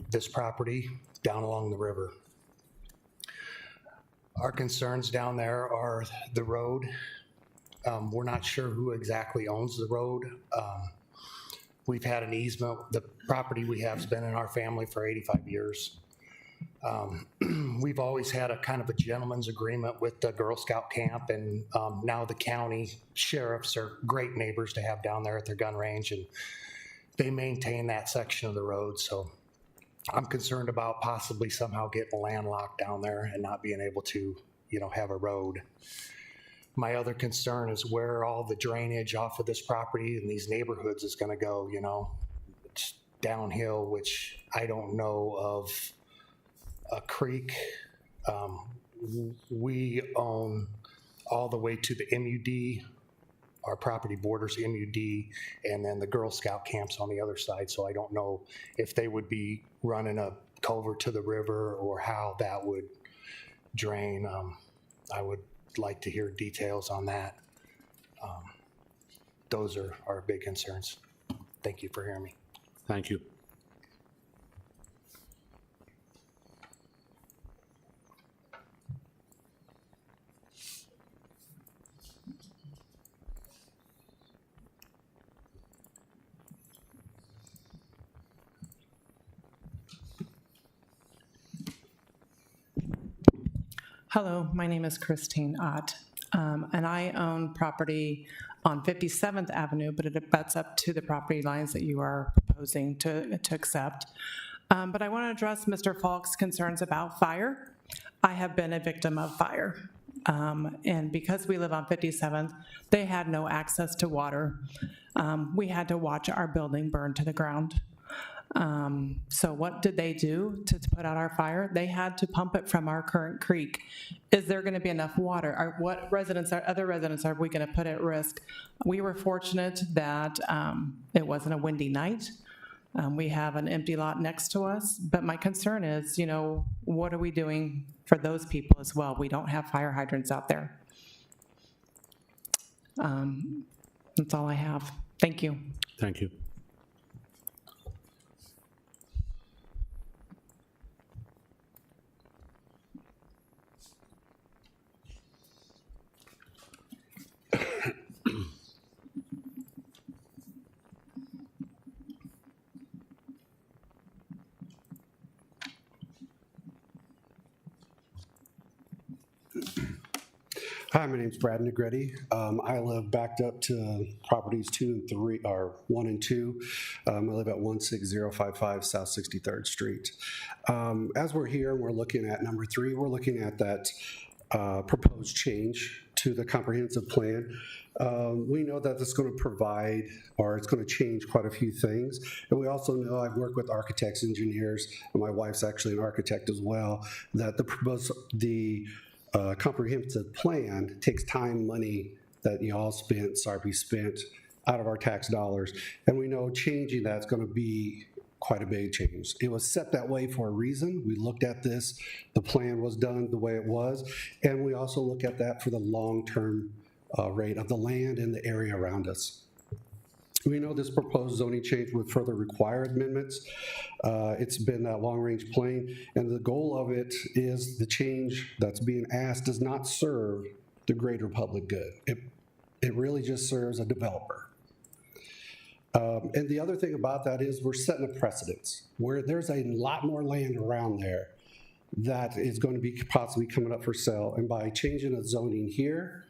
Speaker 10: this property down along the river. Our concerns down there are the road. We're not sure who exactly owns the road. We've had an easement. The property we have has been in our family for 85 years. We've always had a kind of a gentleman's agreement with the Girl Scout camp, and now the county sheriffs are great neighbors to have down there at their gun range, and they maintain that section of the road. So I'm concerned about possibly somehow getting landlocked down there and not being able to, have a road. My other concern is where all the drainage off of this property and these neighborhoods is going to go, it's downhill, which I don't know of a creek. We own all the way to the MUD. Our property borders MUD, and then the Girl Scout camp's on the other side. So I don't know if they would be running a culvert to the river or how that would drain. I would like to hear details on that. Those are our big concerns. Thank you for hearing me.
Speaker 3: Thank you.
Speaker 11: Hello, my name is Christine Ott, and I own property on 57th Avenue, but it abuts up to the property lines that you are proposing to accept. But I want to address Mr. Falk's concerns about fire. I have been a victim of fire, and because we live on 57th, they had no access to water. We had to watch our building burn to the ground. So what did they do to put out our fire? They had to pump it from our current creek. Is there going to be enough water? What other residents are we going to put at risk? We were fortunate that it wasn't a windy night. We have an empty lot next to us, but my concern is, what are we doing for those people as well? We don't have fire hydrants out there. That's all I have. Thank you.
Speaker 3: Thank you.
Speaker 12: Hi, my name's Brad Negretti. I live backed up to properties 2 and 3, or 1 and 2. I live at 16055 South 63rd Street. As we're here, we're looking at number 3. We're looking at that proposed change to the comprehensive plan. We know that it's going to provide, or it's going to change quite a few things. And we also know, I've worked with architects, engineers, and my wife's actually an architect as well, that the comprehensive plan takes time, money that you all spent, SARP spent out of our tax dollars. And we know changing that's going to be quite a big change. It was set that way for a reason. We looked at this, the plan was done the way it was, and we also look at that for the long-term rate of the land and the area around us. We know this proposed zoning change would further require amendments. It's been that long-range plan, and the goal of it is the change that's being asked does not serve the greater public good. It really just serves a developer. And the other thing about that is we're setting a precedence where there's a lot more land around there that is going to be possibly coming up for sale. And by changing the zoning here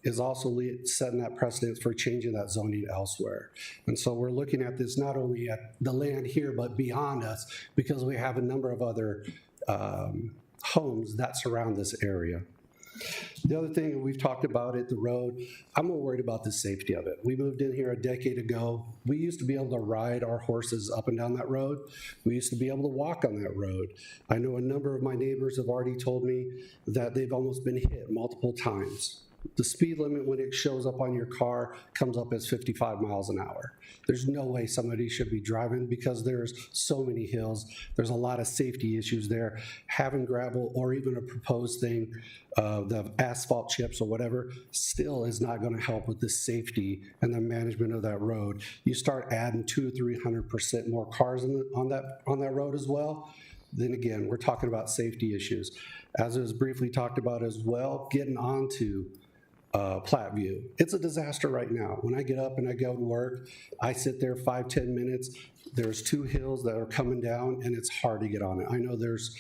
Speaker 12: is also setting that precedence for changing that zoning elsewhere. And so we're looking at this not only at the land here, but beyond us, because we have a number of other homes that surround this area. The other thing, we've talked about it, the road, I'm more worried about the safety of it. We moved in here a decade ago. We used to be able to ride our horses up and down that road. We used to be able to walk on that road. I know a number of my neighbors have already told me that they've almost been hit multiple times. The speed limit when it shows up on your car comes up as 55 miles an hour. There's no way somebody should be driving because there's so many hills. There's a lot of safety issues there. Having gravel or even a proposed thing, the asphalt chips or whatever, still is not going to help with the safety and the management of that road. You start adding 200 to 300% more cars on that road as well. then again, we're talking about safety issues. As it was briefly talked about as well, getting onto Platteview. It's a disaster right now. When I get up and I go to work, I sit there 5-10 minutes. There's 2 hills that are coming down, and it's hard to get on it. I know there's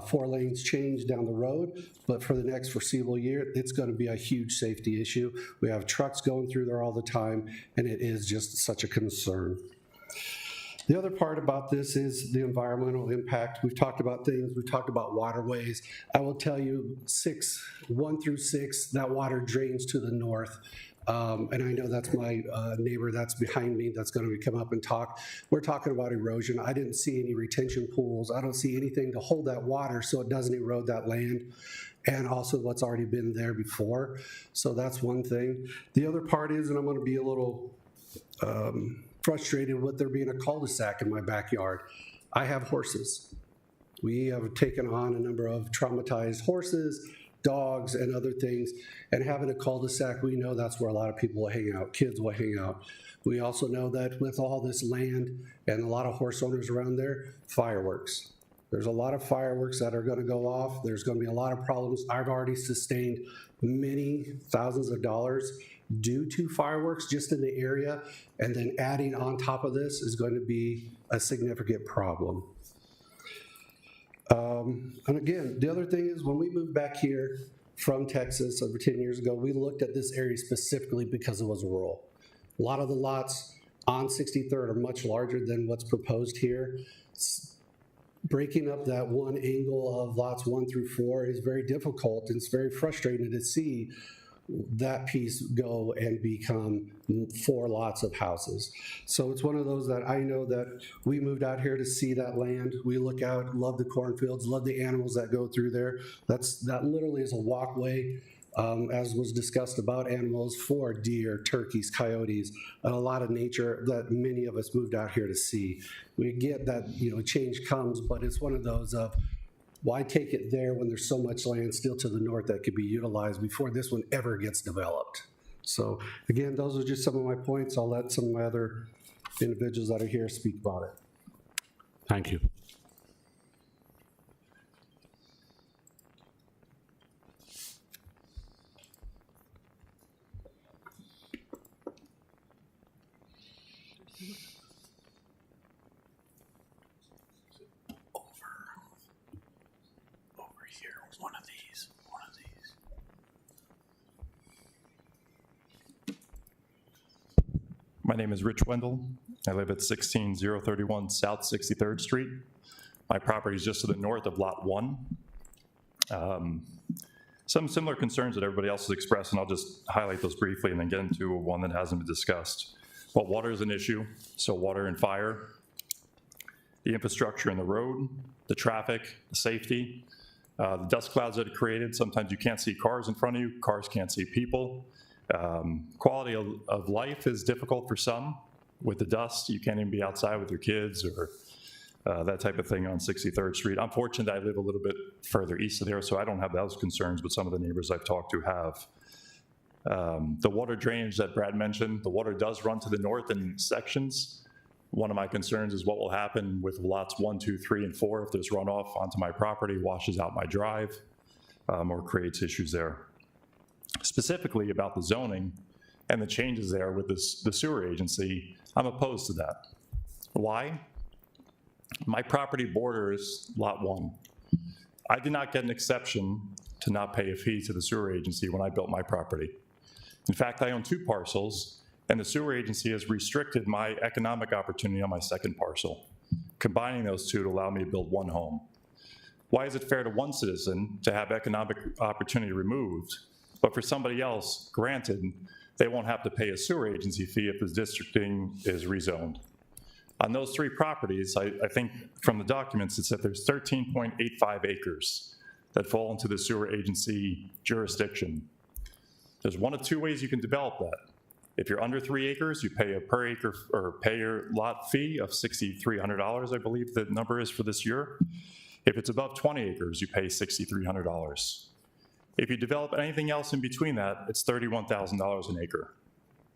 Speaker 12: 4 lanes change down the road, but for the next foreseeable year, it's going to be a huge safety issue. We have trucks going through there all the time, and it is just such a concern. The other part about this is the environmental impact. We've talked about things, we've talked about waterways. I will tell you, 1 through 6, that water drains to the north. And I know that's my neighbor that's behind me that's going to come up and talk. We're talking about erosion. I didn't see any retention pools. I don't see anything to hold that water so it doesn't erode that land, and also what's already been there before. So that's one thing. The other part is, and I'm going to be a little frustrated with there being a cul-de-sac in my backyard. I have horses. We have taken on a number of traumatized horses, dogs, and other things, and having a cul-de-sac, we know that's where a lot of people will hang out, kids will hang out. We also know that with all this land and a lot of horse owners around there, fireworks. There's a lot of fireworks that are going to go off. There's going to be a lot of problems. I've already sustained many thousands of dollars due to fireworks just in the area, and then adding on top of this is going to be a significant problem. And again, the other thing is when we moved back here from Texas over 10 years ago, we looked at this area specifically because it was rural. A lot of the lots on 63rd are much larger than what's proposed here. Breaking up that one angle of lots 1 through 4 is very difficult, and it's very frustrating to see that piece go and become 4 lots of houses. So it's one of those that I know that we moved out here to see that land. We look out, love the cornfields, love the animals that go through there. That literally is a walkway, as was discussed about animals, for deer, turkeys, coyotes, and a lot of nature that many of us moved out here to see. We get that, change comes, but it's one of those of, why take it there when there's so much land still to the north that could be utilized before this one ever gets developed? So again, those are just some of my points. I'll let some of my other individuals that are here speak about it.
Speaker 3: Thank you.
Speaker 13: My name is Rich Wendell. I live at 16031 South 63rd Street. My property is just to the north of Lot 1. Some similar concerns that everybody else has expressed, and I'll just highlight those briefly and then get into one that hasn't been discussed. Well, water is an issue, so water and fire, the infrastructure in the road, the traffic, the safety, the dust clouds that are created. Sometimes you can't see cars in front of you, cars can't see people. Quality of life is difficult for some. With the dust, you can't even be outside with your kids or that type of thing on 63rd Street. I'm fortunate I live a little bit further east of there, so I don't have those concerns, but some of the neighbors I've talked to have. The water drainage that Brad mentioned, the water does run to the north in sections. One of my concerns is what will happen with lots 1, 2, 3, and 4 if there's runoff onto my property, washes out my drive, or creates issues there. Specifically about the zoning and the changes there with the sewer agency, I'm opposed to that. Why? My property borders Lot 1. I did not get an exception to not pay a fee to the sewer agency when I built my property. In fact, I own 2 parcels, and the sewer agency has restricted my economic opportunity on my second parcel, combining those 2 to allow me to build 1 home. Why is it fair to one citizen to have economic opportunity removed, but for somebody else, granted, they won't have to pay a sewer agency fee if the districting is rezoned? On those 3 properties, I think from the documents, it said there's 13.85 acres that fall into the sewer agency jurisdiction. There's 1 of 2 ways you can develop that. If you're under 3 acres, you pay a per acre or pay your lot fee of $6,300, I believe the number is for this year. If it's above 20 acres, you pay $6,300. If you develop anything else in between that, it's $31,000 an acre.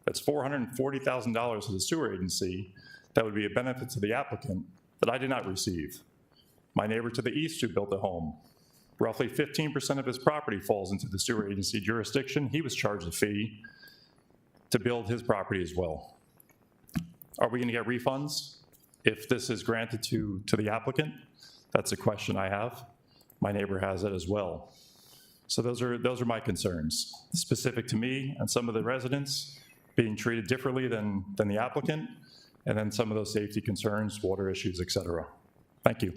Speaker 13: That's $440,000 to the sewer agency. That would be a benefit to the applicant that I did not receive. My neighbor to the east who built a home, roughly 15% of his property falls into the sewer agency jurisdiction. He was charged a fee to build his property as well. Are we gonna get refunds if this is granted to the applicant? That's a question I have. My neighbor has it as well. So those are my concerns, specific to me and some of the residents being treated differently than the applicant, and then some of those safety concerns, water issues, et cetera. Thank you.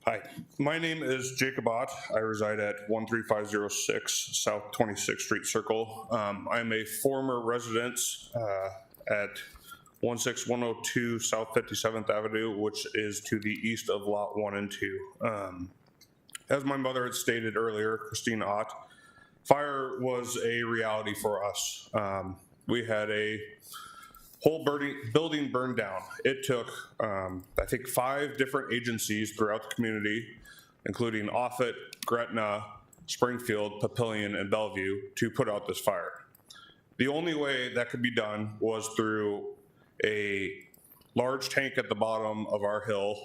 Speaker 14: Hi, my name is Jacob Ott. I reside at 13506 South 26th Street Circle. I'm a former resident at 16102 South 57th Avenue, which is to the east of Lot 1 and 2. As my mother had stated earlier, Christine Ott, fire was a reality for us. We had a whole building burned down. It took, I think, 5 different agencies throughout the community, including Offutt, Gretna, Springfield, Papillion, and Bellevue, to put out this fire. The only way that could be done was through a large tank at the bottom of our hill,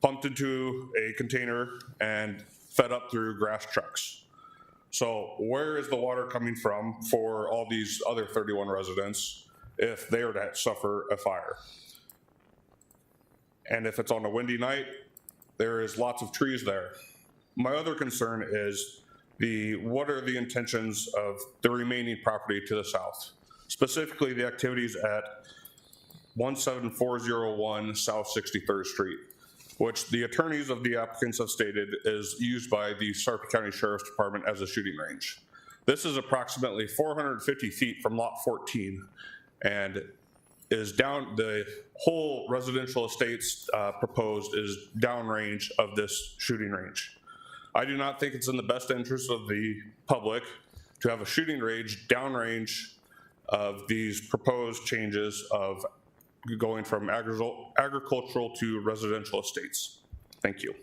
Speaker 14: pumped into a container, and fed up through grass trucks. So where is the water coming from for all these other 31 residents if they were to suffer a fire? And if it's on a windy night, there is lots of trees there. My other concern is what are the intentions of the remaining property to the south, specifically the activities at 17401 South 63rd Street, which the attorneys of the applicants have stated is used by the Sarpy County Sheriff's Department as a shooting range. This is approximately 450 feet from Lot 14, and is down, the whole residential estates proposed is downrange of this shooting range. I do not think it's in the best interest of the public to have a shooting range downrange of these proposed changes of going from agricultural to residential estates. Thank you.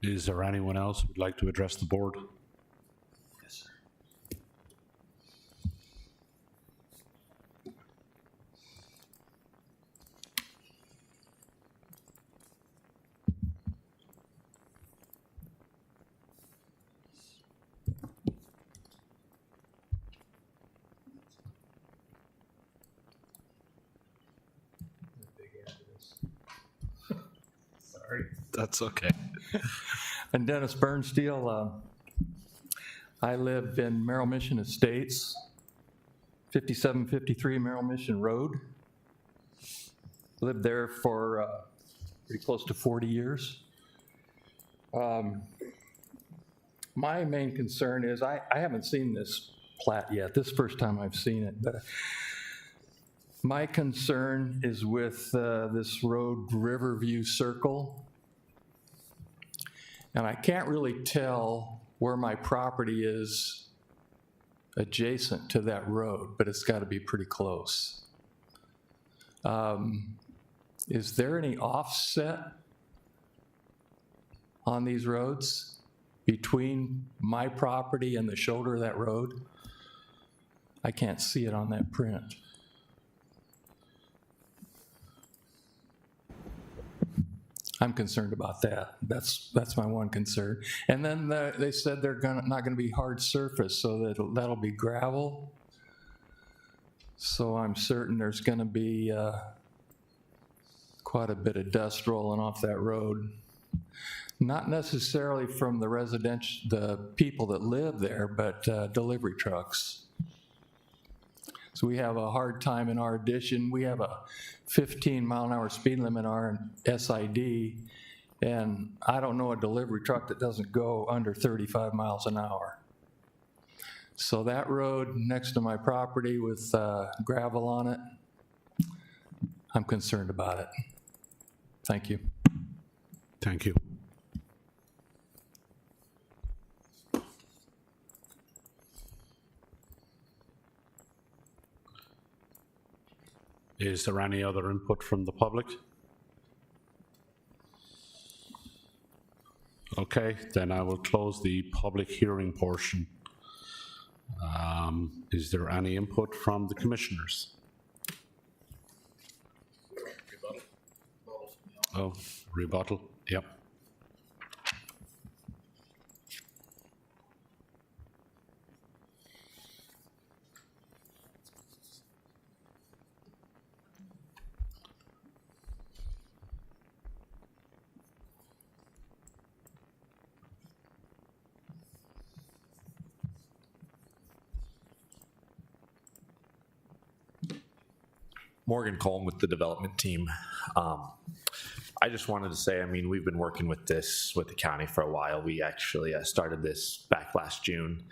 Speaker 3: Is there anyone else who would like to address the board? Yes.
Speaker 15: Sorry.
Speaker 3: That's okay.
Speaker 15: I'm Dennis Bernsteel. I live in Merrill Mission Estates, 5753 Merrill Mission Road. Lived there for pretty close to 40 years. My main concern is I haven't seen this plat yet. This is the first time I've seen it, but my concern is with this road, Riverview Circle. And I can't really tell where my property is adjacent to that road, but it's got to be pretty close. Is there any offset on these roads between my property and the shoulder of that road? I can't see it on that print. I'm concerned about that. That's my one concern. And then they said they're not going to be hard surface, so that'll be gravel. So I'm certain there's going to be quite a bit of dust rolling off that road. Not necessarily from the people that live there, but delivery trucks. So we have a hard time in our addition. We have a 15-mile-an-hour speed limit on our SID, and I don't know a delivery truck that doesn't go under 35 miles an hour. So that road next to my property with gravel on it, I'm concerned about it. Thank you.
Speaker 3: Thank you. Is there any other input from the public? Okay, then I will close the public hearing portion. Is there any input from the commissioners? Oh, rebuttal, yep.
Speaker 16: Morgan Colm with the development team. I just wanted to say, I mean, we've been working with this with the county for a while. We actually started this back last June.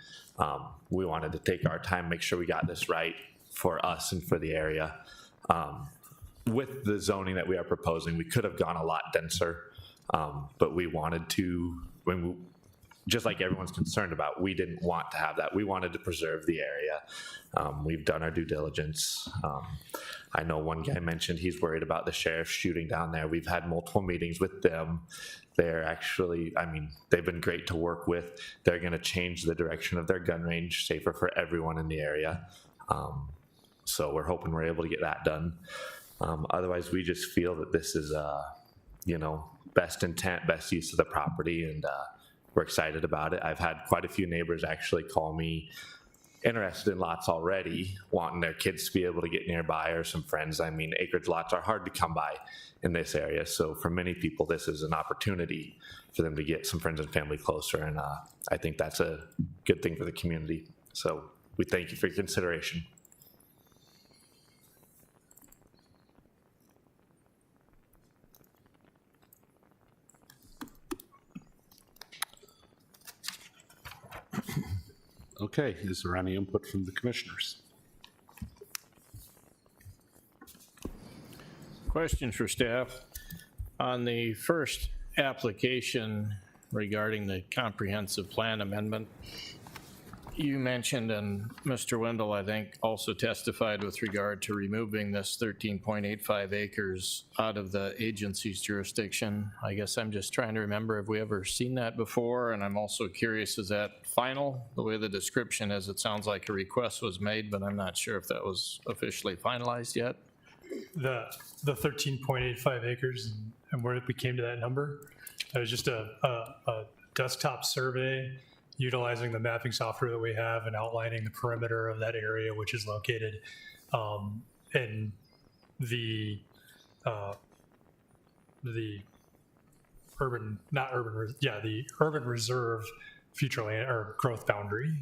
Speaker 16: We wanted to take our time, make sure we got this right for us and for the area. With the zoning that we are proposing, we could have gone a lot denser, but we wanted to, just like everyone's concerned about, we didn't want to have that. We wanted to preserve the area. We've done our due diligence. I know one guy mentioned he's worried about the sheriff shooting down there. We've had multiple meetings with them. They're actually, I mean, they've been great to work with. They're going to change the direction of their gun range, safer for everyone in the area. So we're hoping we're able to get that done. Otherwise, we just feel that this is, best intent, best use of the property, and we're excited about it. I've had quite a few neighbors actually call me interested in lots already, wanting their kids to be able to get nearby, or some friends. I mean, acreage lots are hard to come by in this area. So for many people, this is an opportunity for them to get some friends and family closer. And I think that's a good thing for the community. So we thank you for your consideration.
Speaker 3: Okay, is there any input from the commissioners?
Speaker 5: Question for staff. On the first application regarding the comprehensive plan amendment, you mentioned, and Mr. Wendell, I think, also testified with regard to removing this 13.85 acres out of the agency's jurisdiction. I guess I'm just trying to remember, have we ever seen that before? And I'm also curious, is that final? The way the description is, it sounds like a request was made, but I'm not sure if that was officially finalized yet.
Speaker 1: The 13.85 acres and where we came to that number, it was just a desktop survey utilizing the mapping software that we have and outlining the perimeter of that area, which is located in the urban reserve future land or growth boundary.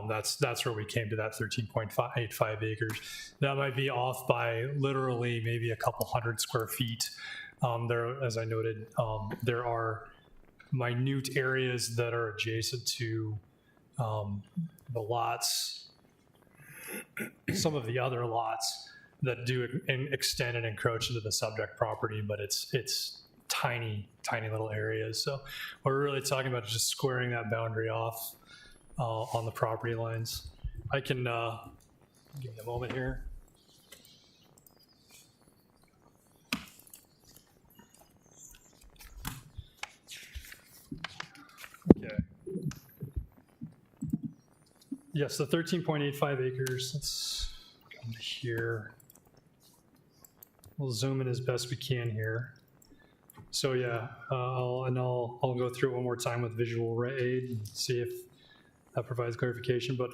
Speaker 1: That's where we came to that 13.85 acres. That might be off by literally maybe a couple hundred square feet. There, as I noted, there are minute areas that are adjacent to the lots, some of the other lots that do extend and encroach into the subject property, but it's tiny little areas. So what we're really talking about is just squaring that boundary off on the property lines. I can give me a moment here. Okay. Yes, the 13.85 acres. Let's come to here. We'll zoom in as best we can here. So yeah, I'll go through it one more time with visual aid and see if that provides clarification. But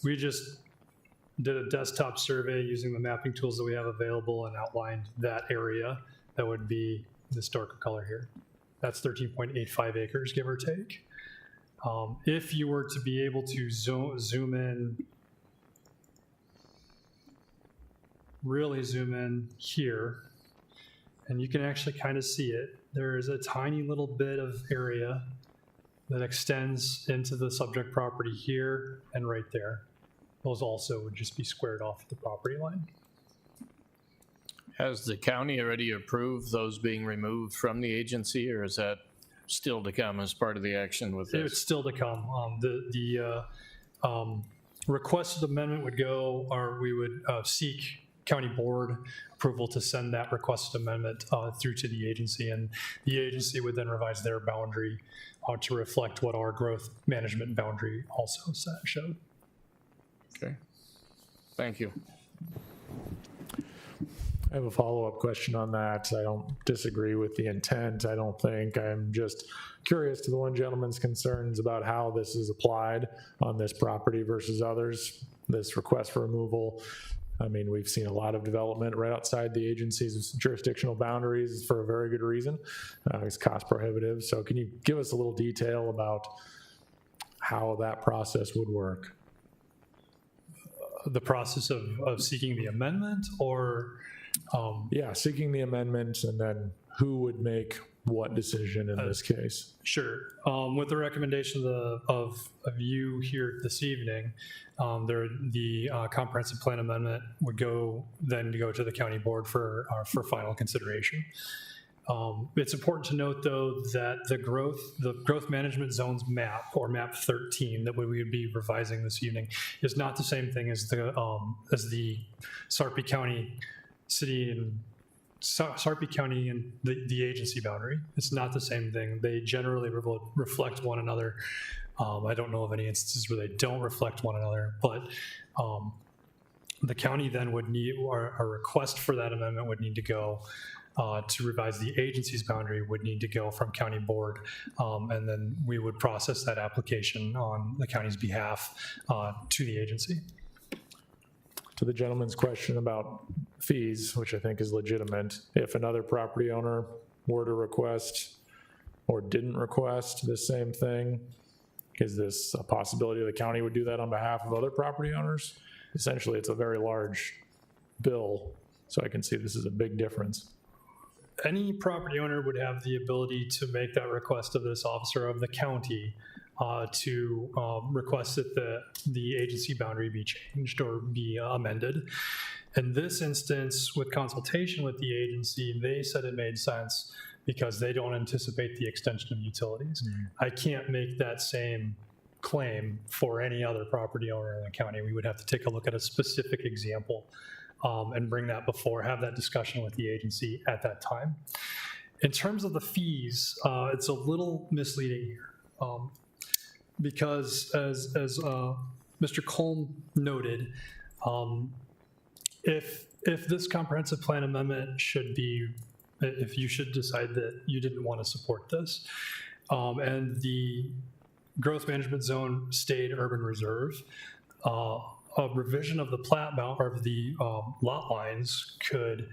Speaker 1: we just did a desktop survey using the mapping tools that we have available and outlined that area. That would be this darker color here. That's 13.85 acres, give or take. If you were to be able to zoom in really zoom in here, and you can actually kind of see it. There is a tiny little bit of area that extends into the subject property here and right there. Those also would just be squared off the property line.
Speaker 5: Has the county already approved those being removed from the agency, or is that still to come as part of the action with
Speaker 1: It's
Speaker 5: this?
Speaker 1: still to come. The requested amendment would go, or we would seek county board approval to send that requested amendment through to the agency, and the agency would then revise their boundary to reflect what our growth management boundary also showed.
Speaker 5: Okay, thank you.
Speaker 17: I have a follow-up question on that. I don't disagree with the intent, I don't think. I'm just curious to the one gentleman's concerns about how this is applied on this property versus others. This request for removal, I mean, we've seen a lot of development right outside the agency's jurisdictional boundaries for a very good reason. It's cost prohibitive. So can you give us a little detail about how that process would work?
Speaker 1: The process of seeking the amendment, or?
Speaker 17: Yeah, seeking the amendment, and then who would make what decision in this case?
Speaker 1: Sure. With the recommendation of you here this evening, the comprehensive plan amendment would go to the county board for final consideration. It's important to note, though, that the growth management zones map, or map 13, that we would be revising this evening, is not the same thing as the Sarpy County City and Sarpy County and the agency boundary. It's not the same thing. They generally reflect one another. I don't know of any instances where they don't reflect one another, but the county then would need, or a request for that amendment would need to go to revise the agency's boundary would need to go from county board, and then we would process that application on the county's behalf to the agency.
Speaker 17: To the gentleman's question about fees, which I think is legitimate, if another property owner were to request or didn't request the same thing, is this a possibility the county would do that on behalf of other property owners? Essentially, it's a very large bill, so I can see this is a big difference.
Speaker 1: Any property owner would have the ability to make that request of this officer of the county to request that the agency boundary be changed or be amended. In this instance, with consultation with the agency, they said it made sense because they don't anticipate the extension of utilities. I can't make that same claim for any other property owner in the county. We would have to take a look at a specific example and bring that before, have that discussion with the agency at that time. In terms of the fees, it's a little misleading here. Because as Mr. Colm noted, if this comprehensive plan amendment should be, if you should decide that you didn't want to support this, and the growth management zone stayed urban reserve, a revision of the plat bound or the lot lines could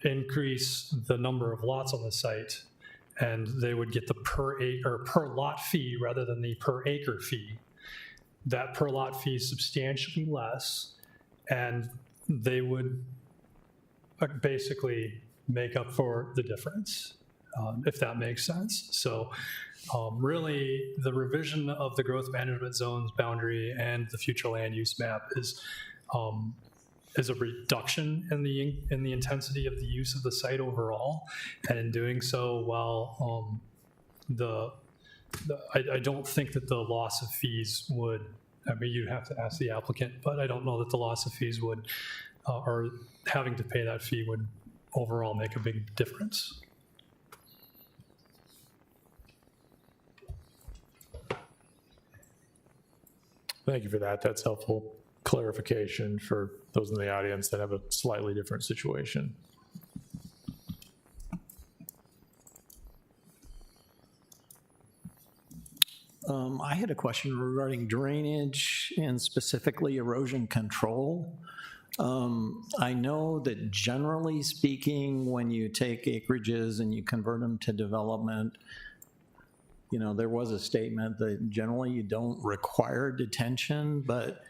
Speaker 1: increase the number of lots on the site, and they would get the per lot fee rather than the per acre fee. That per lot fee is substantially less, and they would basically make up for the difference, if that makes sense. So really, the revision of the growth management zones boundary and the future land use map is a reduction in the intensity of the use of the site overall, and in doing so, while I don't think that the loss of fees would, I mean, you'd have to ask the applicant, but I don't know that the loss of fees would, or having to pay that fee would overall make a big difference.
Speaker 17: Thank you for that. That's helpful clarification for those in the audience that have a slightly different situation.
Speaker 18: I had a question regarding drainage and specifically erosion control. I know that generally speaking, when you take acreages and you convert them to development, you know, there was a statement that generally you don't require detention, but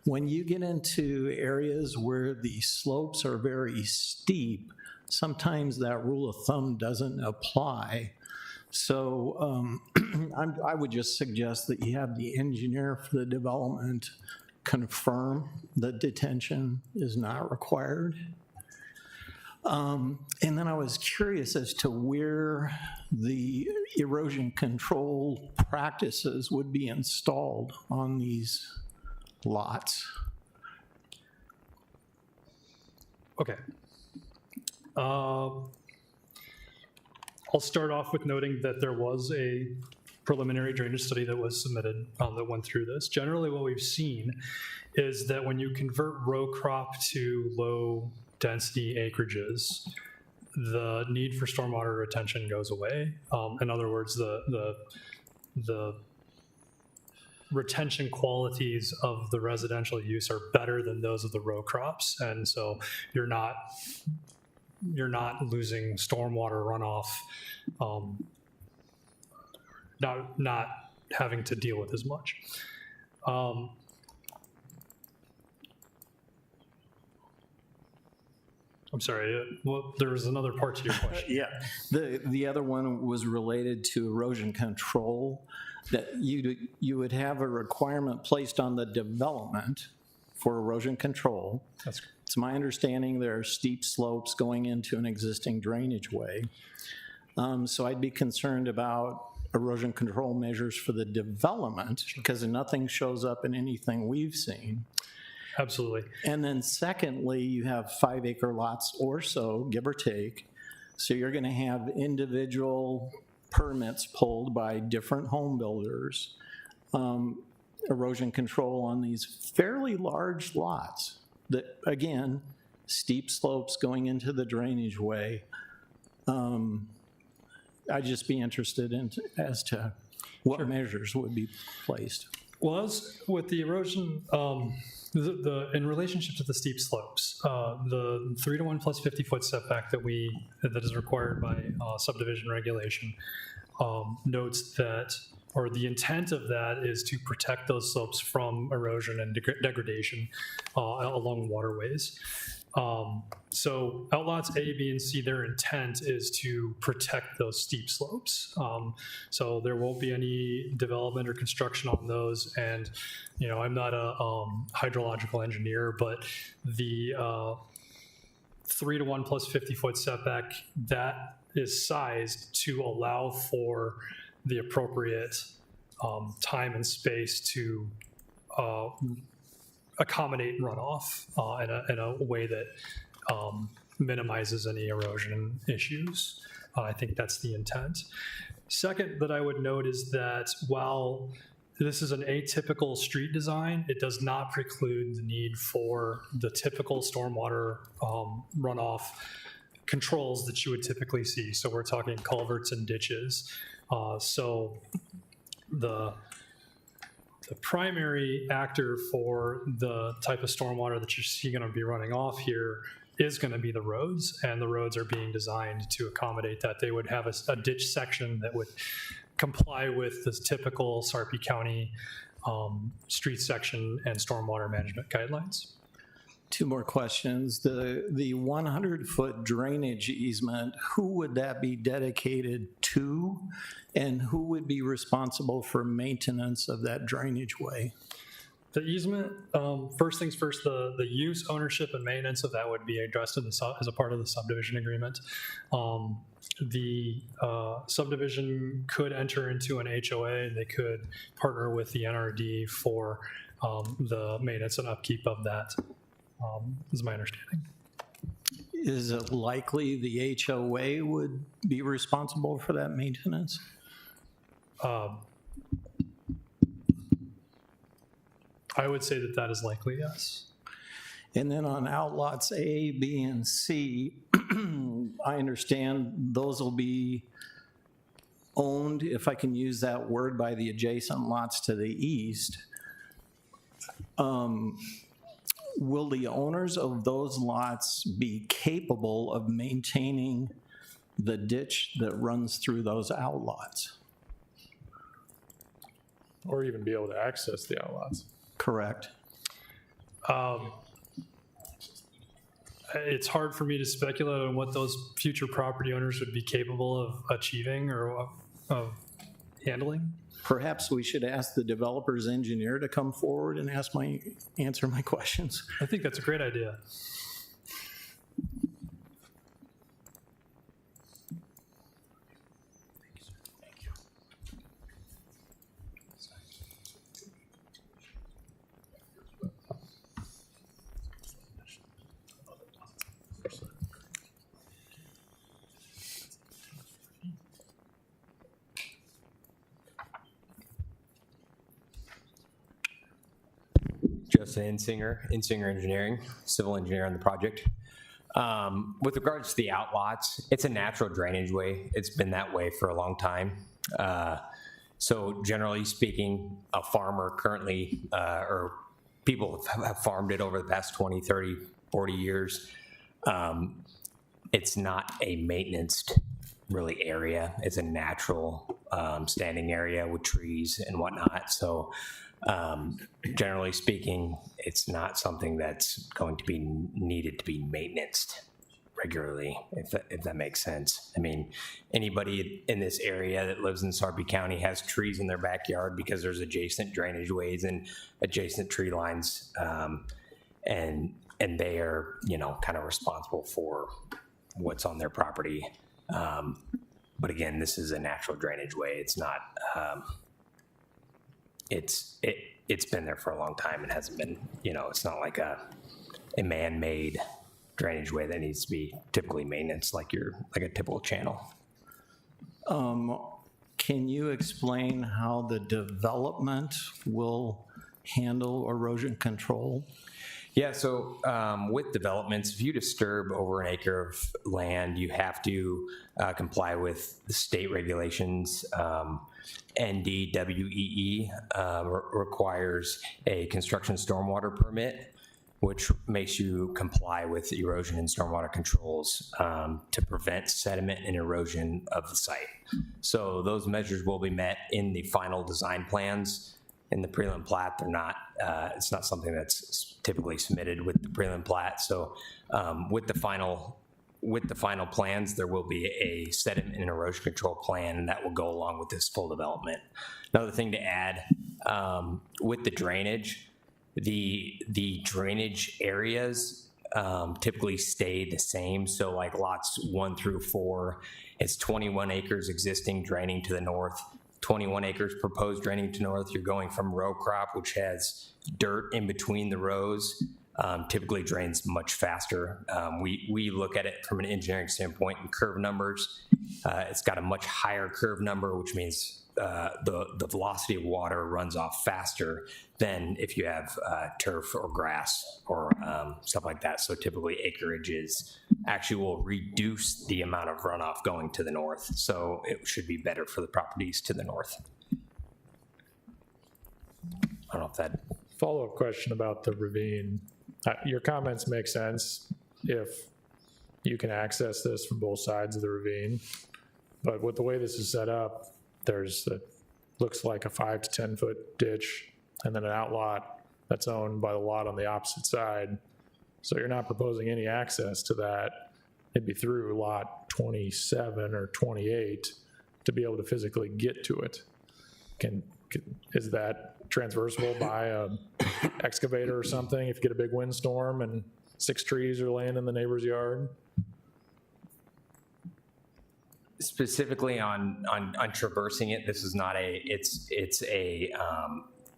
Speaker 18: when you get into areas where the slopes are very steep, sometimes that rule of thumb doesn't apply. So I would just suggest that you have the engineer for the development confirm that detention is not required. And then I was curious as to where the erosion control practices would be installed on these lots.
Speaker 1: Okay. I'll start off with noting that there was a preliminary drainage study that was submitted that went through this. Generally, what we've seen is that when you convert row crop to low density acreages, the need for stormwater retention goes away. In other words, the retention qualities of the residential use are better than those of the row crops, and so you're not losing stormwater runoff, not having to deal with as much. I'm sorry, well, there was another part to your question.
Speaker 18: Yeah, the other one was related to erosion control, that you would have a requirement placed on the development for erosion control.
Speaker 1: That's
Speaker 18: It's my understanding there are steep slopes going into an existing drainage way. So I'd be concerned about erosion control measures for the development because nothing shows up in anything we've seen.
Speaker 1: Absolutely.
Speaker 18: And then secondly, you have 5 acre lots or so, give or take. So you're going to have individual permits pulled by different home builders, erosion control on these fairly large lots that, again, steep slopes going into the drainage way. I'd just be interested as to what measures would be placed.
Speaker 1: Well, as with the erosion, in relationship to the steep slopes, the 3-to-1 plus 50-foot setback that is required by subdivision regulation notes that, or the intent of that is to protect those slopes from erosion and degradation along waterways. So outlots A, B, and C, their intent is to protect those steep slopes. So there won't be any development or construction on those. And, you know, I'm not a hydrological engineer, but the 3-to-1 plus 50-foot setback, that is sized to allow for the appropriate time and space to accommodate runoff in a way that minimizes any erosion issues. I think that's the intent. Second that I would note is that while this is an atypical street design, it does not preclude the need for the typical stormwater runoff controls that you would typically see. So we're talking culverts and ditches. So the primary actor for the type of stormwater that you're going to be running off here is going to be the roads, and the roads are being designed to accommodate that. They would have a ditch section that would comply with the typical Sarpy County street section and stormwater management guidelines.
Speaker 18: 2 more questions. The 100-foot drainage easement, who would that be dedicated to? And who would be responsible for maintenance of that drainage way?
Speaker 1: The easement, first things first, the use, ownership, and maintenance of that would be addressed as a part of the subdivision agreement. The subdivision could enter into an HOA, and they could partner with the NRD for the maintenance and upkeep of that, is my understanding.
Speaker 18: Is it likely the HOA would be responsible for that maintenance?
Speaker 1: I would say that is likely, yes.
Speaker 18: And then on outlots A, B, and C, I understand those will be owned, if I can use that word, by the adjacent lots to the east. Will the owners of those lots be capable of maintaining the ditch that runs through those outlots?
Speaker 17: or even be able to access the outlots.
Speaker 18: Correct.
Speaker 1: It's hard for me to speculate on what those future property owners would be capable of achieving or of handling.
Speaker 18: Perhaps we should ask the developer's engineer to come forward and answer my questions.
Speaker 1: I think that's a great idea.
Speaker 19: Justin Insinger Engineering, civil engineer on the project. With regards to the outlots, it's a natural drainage way. It's been that way for a long time. So generally speaking, a farmer currently, or people have farmed it over the past 20, 30, 40 years. It's not a maintenance really area. It's a natural standing area with trees and whatnot. So generally speaking, it's not something that's going to be needed to be maintained regularly, if that makes sense. I mean, anybody in this area that lives in Sarpy County has trees in their backyard because there's adjacent drainage ways and adjacent tree lines, and they are, kind of responsible for what's on their property. But again, this is a natural drainage way. It's not. It's been there for a long time and hasn't been, it's not like a man-made drainage way that needs to be typically maintenance like a typical channel.
Speaker 18: Can you explain how the development will handle erosion control?
Speaker 19: Yeah, so with developments, if you disturb over an acre of land, you have to comply with the state regulations. NDWEE requires a construction stormwater permit, which makes you comply with erosion and stormwater controls to prevent sediment and erosion of the site. So those measures will be met in the final design plans. In the prelim plat, they're not. It's not something that's typically submitted with the prelim plat. So with the final plans, there will be a sediment and erosion control plan, and that will go along with this full development. Another thing to add with the drainage, the drainage areas typically stay the same. So like lots 1 through 4, it's 21 acres existing draining to the north. 21 acres proposed draining to north. You're going from row crop, which has dirt in between the rows, typically drains much faster. We look at it from an engineering standpoint in curve numbers. It's got a much higher curve number, which means the velocity of water runs off faster than if you have turf or grass or stuff like that. So typically acreages actually will reduce the amount of runoff going to the north. So it should be better for the properties to the north. I don't know if that...
Speaker 17: Follow-up question about the ravine. Your comments make sense if you can access this from both sides of the ravine. But with the way this is set up, looks like a 5 to 10 foot ditch and then an outlot that's owned by the lot on the opposite side. So you're not proposing any access to that. It'd be through lot 27 or 28 to be able to physically get to it. Is that transversable by a excavator or something if you get a big windstorm and 6 trees are laying in the neighbor's yard?
Speaker 19: Specifically on traversing it, this is not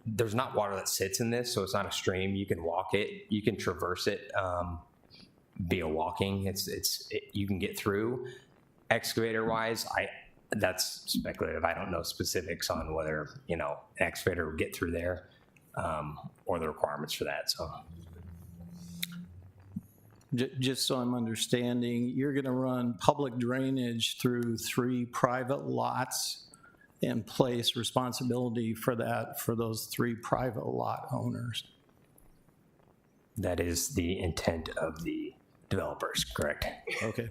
Speaker 19: there's not water that sits in this, so it's not a stream. You can walk it, you can traverse it via walking. You can get through. Excavator wise, that's speculative. I don't know specifics on whether an excavator would get through there or the requirements for that. So.
Speaker 18: Just so I'm understanding, you're going to run public drainage through 3 private lots and place responsibility for that for those 3 private lot owners.
Speaker 19: That is the intent of the developers, correct?
Speaker 18: Okay.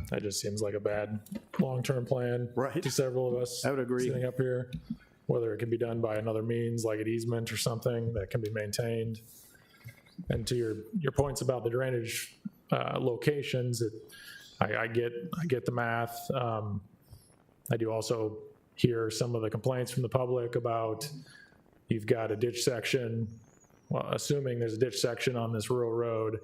Speaker 17: That just seems like a bad long-term plan.
Speaker 18: Right.
Speaker 17: To several of us.
Speaker 18: I would agree.
Speaker 17: Sitting up here, whether it can be done by another means like an easement or something that can be maintained. And to your points about the drainage locations, I get the math. I do also hear some of the complaints from the public about you've got a ditch section, well, assuming there's a ditch section on this rural road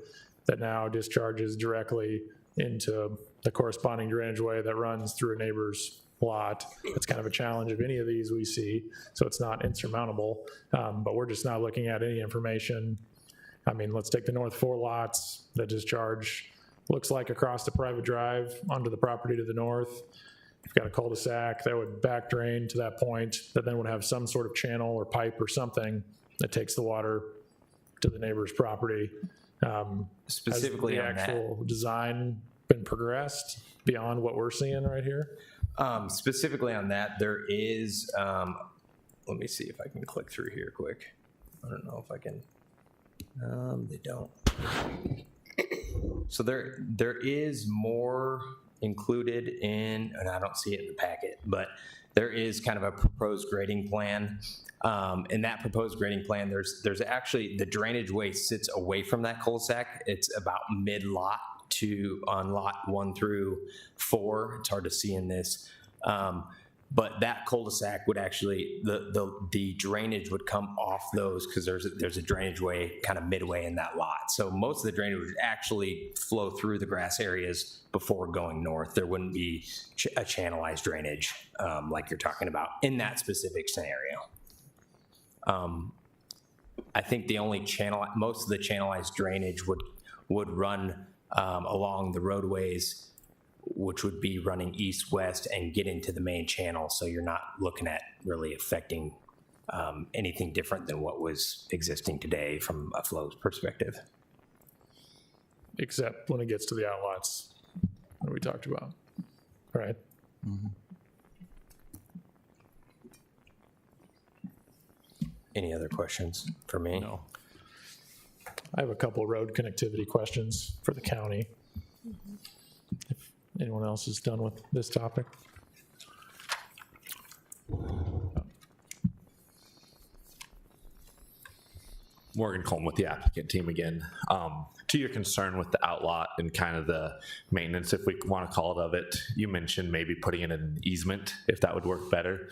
Speaker 17: that now discharges directly into the corresponding drainage way that runs through a neighbor's lot. It's kind of a challenge of any of these we see, so it's not insurmountable. But we're just not looking at any information. I mean, let's take the north 4 lots that discharge, looks like across the private drive onto the property to the north. You've got a cul-de-sac that would back drain to that point, that then would have some sort of channel or pipe or something that takes the water to the neighbor's property.
Speaker 19: Specifically
Speaker 17: has
Speaker 19: on
Speaker 17: the
Speaker 19: that.
Speaker 17: actual design been progressed beyond what we're seeing right here?
Speaker 19: Specifically on that, there is, let me see if I can click through here quick. I don't know if I can, they don't. So there is more included in, and I don't see it in the packet, but there is kind of a proposed grading plan. In that proposed grading plan, there's actually, the drainage way sits away from that cul-de-sac. It's about mid-lot on lot 1 through 4. It's hard to see in this. But that cul-de-sac would actually, the drainage would come off those because there's a drainage way kind of midway in that lot. So most of the drainage would actually flow through the grass areas before going north. There wouldn't be a channelized drainage like you're talking about in that specific scenario. I think the only most of the channelized drainage would run along the roadways, which would be running east-west and get into the main channel. So you're not looking at really affecting anything different than what was existing today from a flow perspective.
Speaker 17: Except when it gets to the outlots that we talked about, right?
Speaker 19: Mm-hmm. Any other questions for me?
Speaker 17: No. I have a couple road connectivity questions for the county. If anyone else is done with this topic.
Speaker 16: Morgan Coleman with the applicant team again. To your concern with the outlot and kind of the maintenance, if we want to call it of it, you mentioned maybe putting in an easement, if that would work better.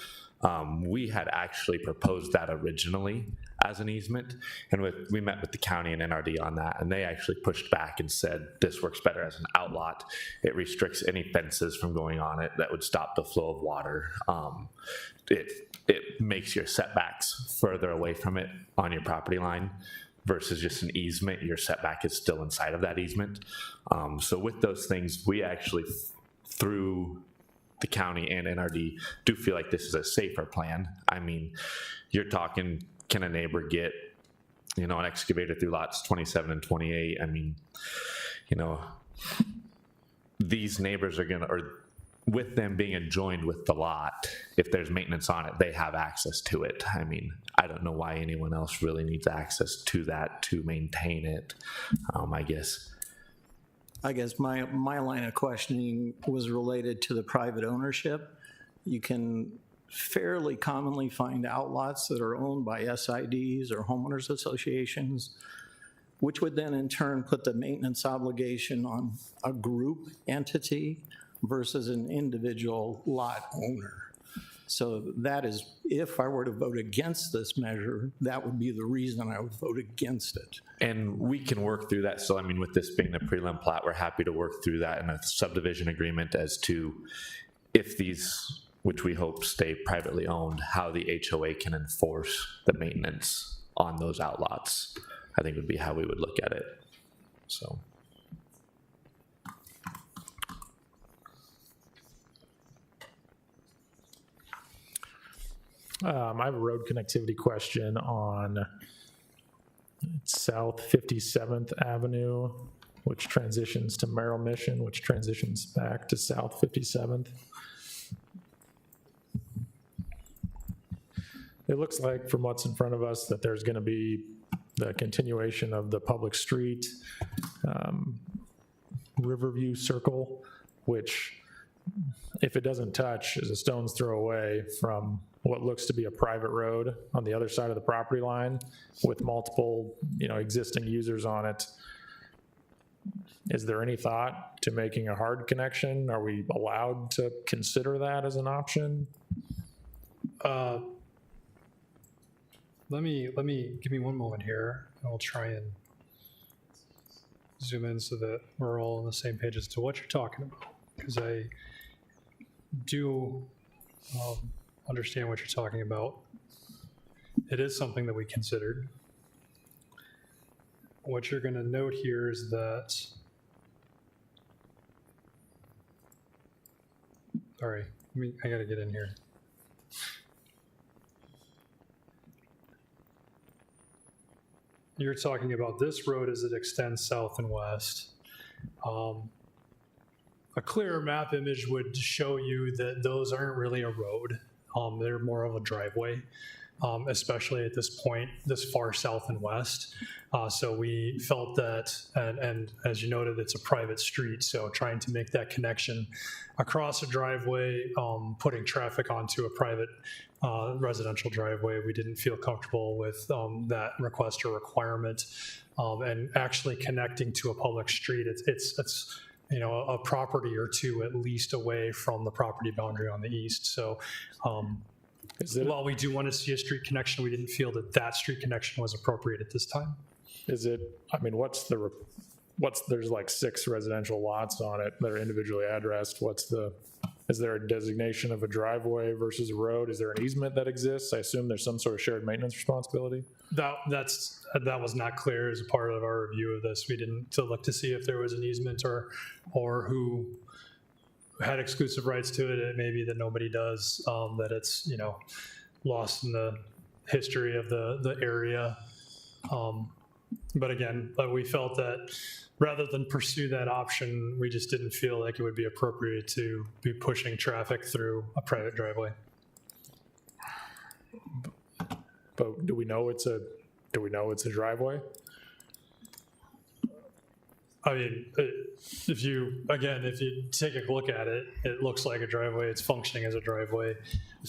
Speaker 16: We had actually proposed that originally as an easement, and we met with the county and NRD on that, and they actually pushed back and said this works better as an outlot. It restricts any fences from going on it that would stop the flow of water. It makes your setbacks further away from it on your property line versus just an easement. Your setback is still inside of that easement. So with those things, we actually, through the county and NRD, do feel like this is a safer plan. I mean, you're talking, can a neighbor get, an excavator through lots 27 and 28? I mean, these neighbors are gonna, or with them being adjoined with the lot, if there's maintenance on it, they have access to it. I mean, I don't know why anyone else really needs access to that to maintain it, I guess.
Speaker 18: My line of questioning was related to the private ownership. You can fairly commonly find outlots that are owned by SIDs or homeowners associations, which would then in turn put the maintenance obligation on a group entity versus an individual lot owner. So that is, if I were to vote against this measure, that would be the reason I would vote against it.
Speaker 16: And we can work through that. So, I mean, with this being the prelim plat, we're happy to work through that in a subdivision agreement as to if these, which we hope stay privately owned, how the HOA can enforce the maintenance on those outlots, I think would be how we would look at it. So.
Speaker 17: I have a road connectivity question on South 57th Avenue, which transitions to Merrill Mission, which transitions back to South 57th. It looks like from what's in front of us that there's going to be the continuation of the public street, Riverview Circle which, if it doesn't touch, is a stone's throw away from what looks to be a private road on the other side of the property line with multiple, existing users on it. Is there any thought to making a hard connection? Are we allowed to consider that as an option?
Speaker 1: Give me one moment here. I'll try and zoom in so that we're all on the same page as to what you're talking about, because I do understand what you're talking about. It is something that we considered. What you're going to note here is that, sorry, I got to get in here. You're talking about this road as it extends south and west. A clearer map image would show you that those aren't really a road. They're more of a driveway, especially at this point, this far south and west. So we felt that, and as you noted, it's a private street. So trying to make that connection across a driveway, putting traffic onto a private residential driveway, we didn't feel comfortable with that request or requirement. And actually connecting to a public street, it's a property or two at least away from the property boundary on the east. So while we do want to see a street connection, we didn't feel that that street connection was appropriate at this time.
Speaker 17: Is it, there's like 6 residential lots on it that are individually addressed. Is there a designation of a driveway versus a road? Is there an easement that exists? I assume there's some sort of shared maintenance responsibility.
Speaker 1: That was not clear as a part of our review of this. We didn't to look to see if there was an easement or who had exclusive rights to it. It may be that nobody does, that it's, lost in the history of the area. But again, we felt that rather than pursue that option, we just didn't feel like it would be appropriate to be pushing traffic through a private driveway.
Speaker 17: But do we know it's a driveway?
Speaker 1: I mean, if you take a look at it, it looks like a driveway. It's functioning as a driveway.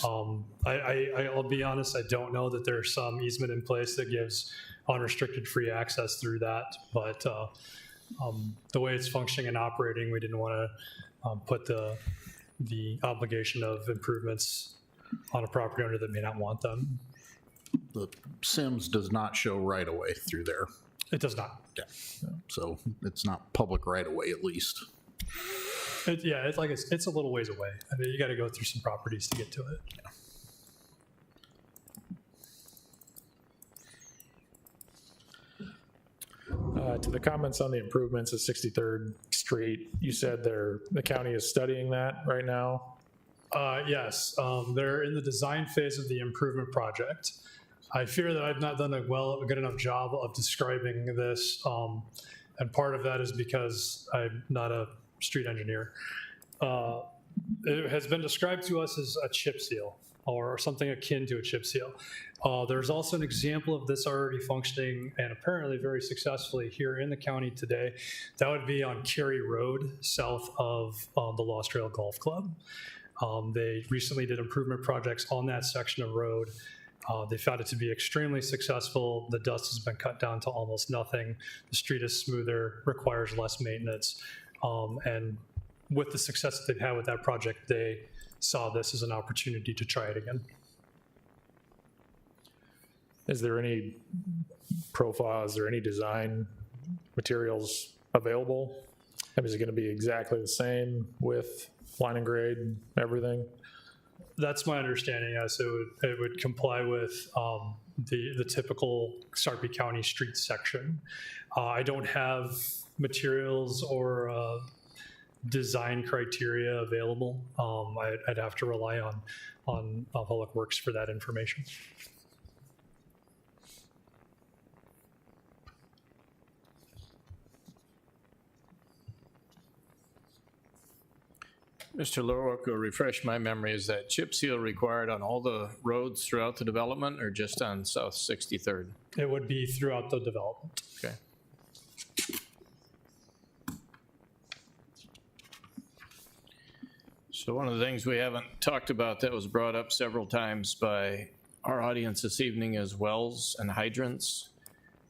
Speaker 1: I'll be honest, I don't know that there's some easement in place that gives unrestricted free access through that. But the way it's functioning and operating, we didn't want to put the obligation of improvements on a property owner that may not want them.
Speaker 2: The Sims does not show right of way through there.
Speaker 1: It does not.
Speaker 2: Yeah. So it's not public right of way, at least.
Speaker 1: It's a little ways away. I mean, you got to go through some properties to get to it.
Speaker 2: Yeah.
Speaker 17: To the comments on the improvements at 63rd Street, you said the county is studying that right now?
Speaker 1: Yes, they're in the design phase of the improvement project. I fear that I've not done a good enough job of describing this, and part of that is because I'm not a street engineer. It has been described to us as a chip seal or something akin to a chip seal. There's also an example of this already functioning and apparently very successfully here in the county today. That would be on Cary Road, south of the Lost Trail Golf Club. They recently did improvement projects on that section of road. They found it to be extremely successful. The dust has been cut down to almost nothing. The street is smoother, requires less maintenance. And with the success that they've had with that project, they saw this as an opportunity to try it again.
Speaker 17: Is there any profile, is there any design materials available? I mean, is it going to be exactly the same with line and grade, everything?
Speaker 1: That's my understanding, yes. It would comply with the typical Sarpy County street section. I don't have materials or design criteria available. I'd have to rely on Public Works for that information.
Speaker 5: Mr. Lorwick, will refresh my memory, is that chip seal required on all the roads throughout the development or just on South 63rd?
Speaker 1: It would be throughout the development.
Speaker 5: Okay. So one of the things we haven't talked about that was brought up several times by our audience this evening is wells and hydrants.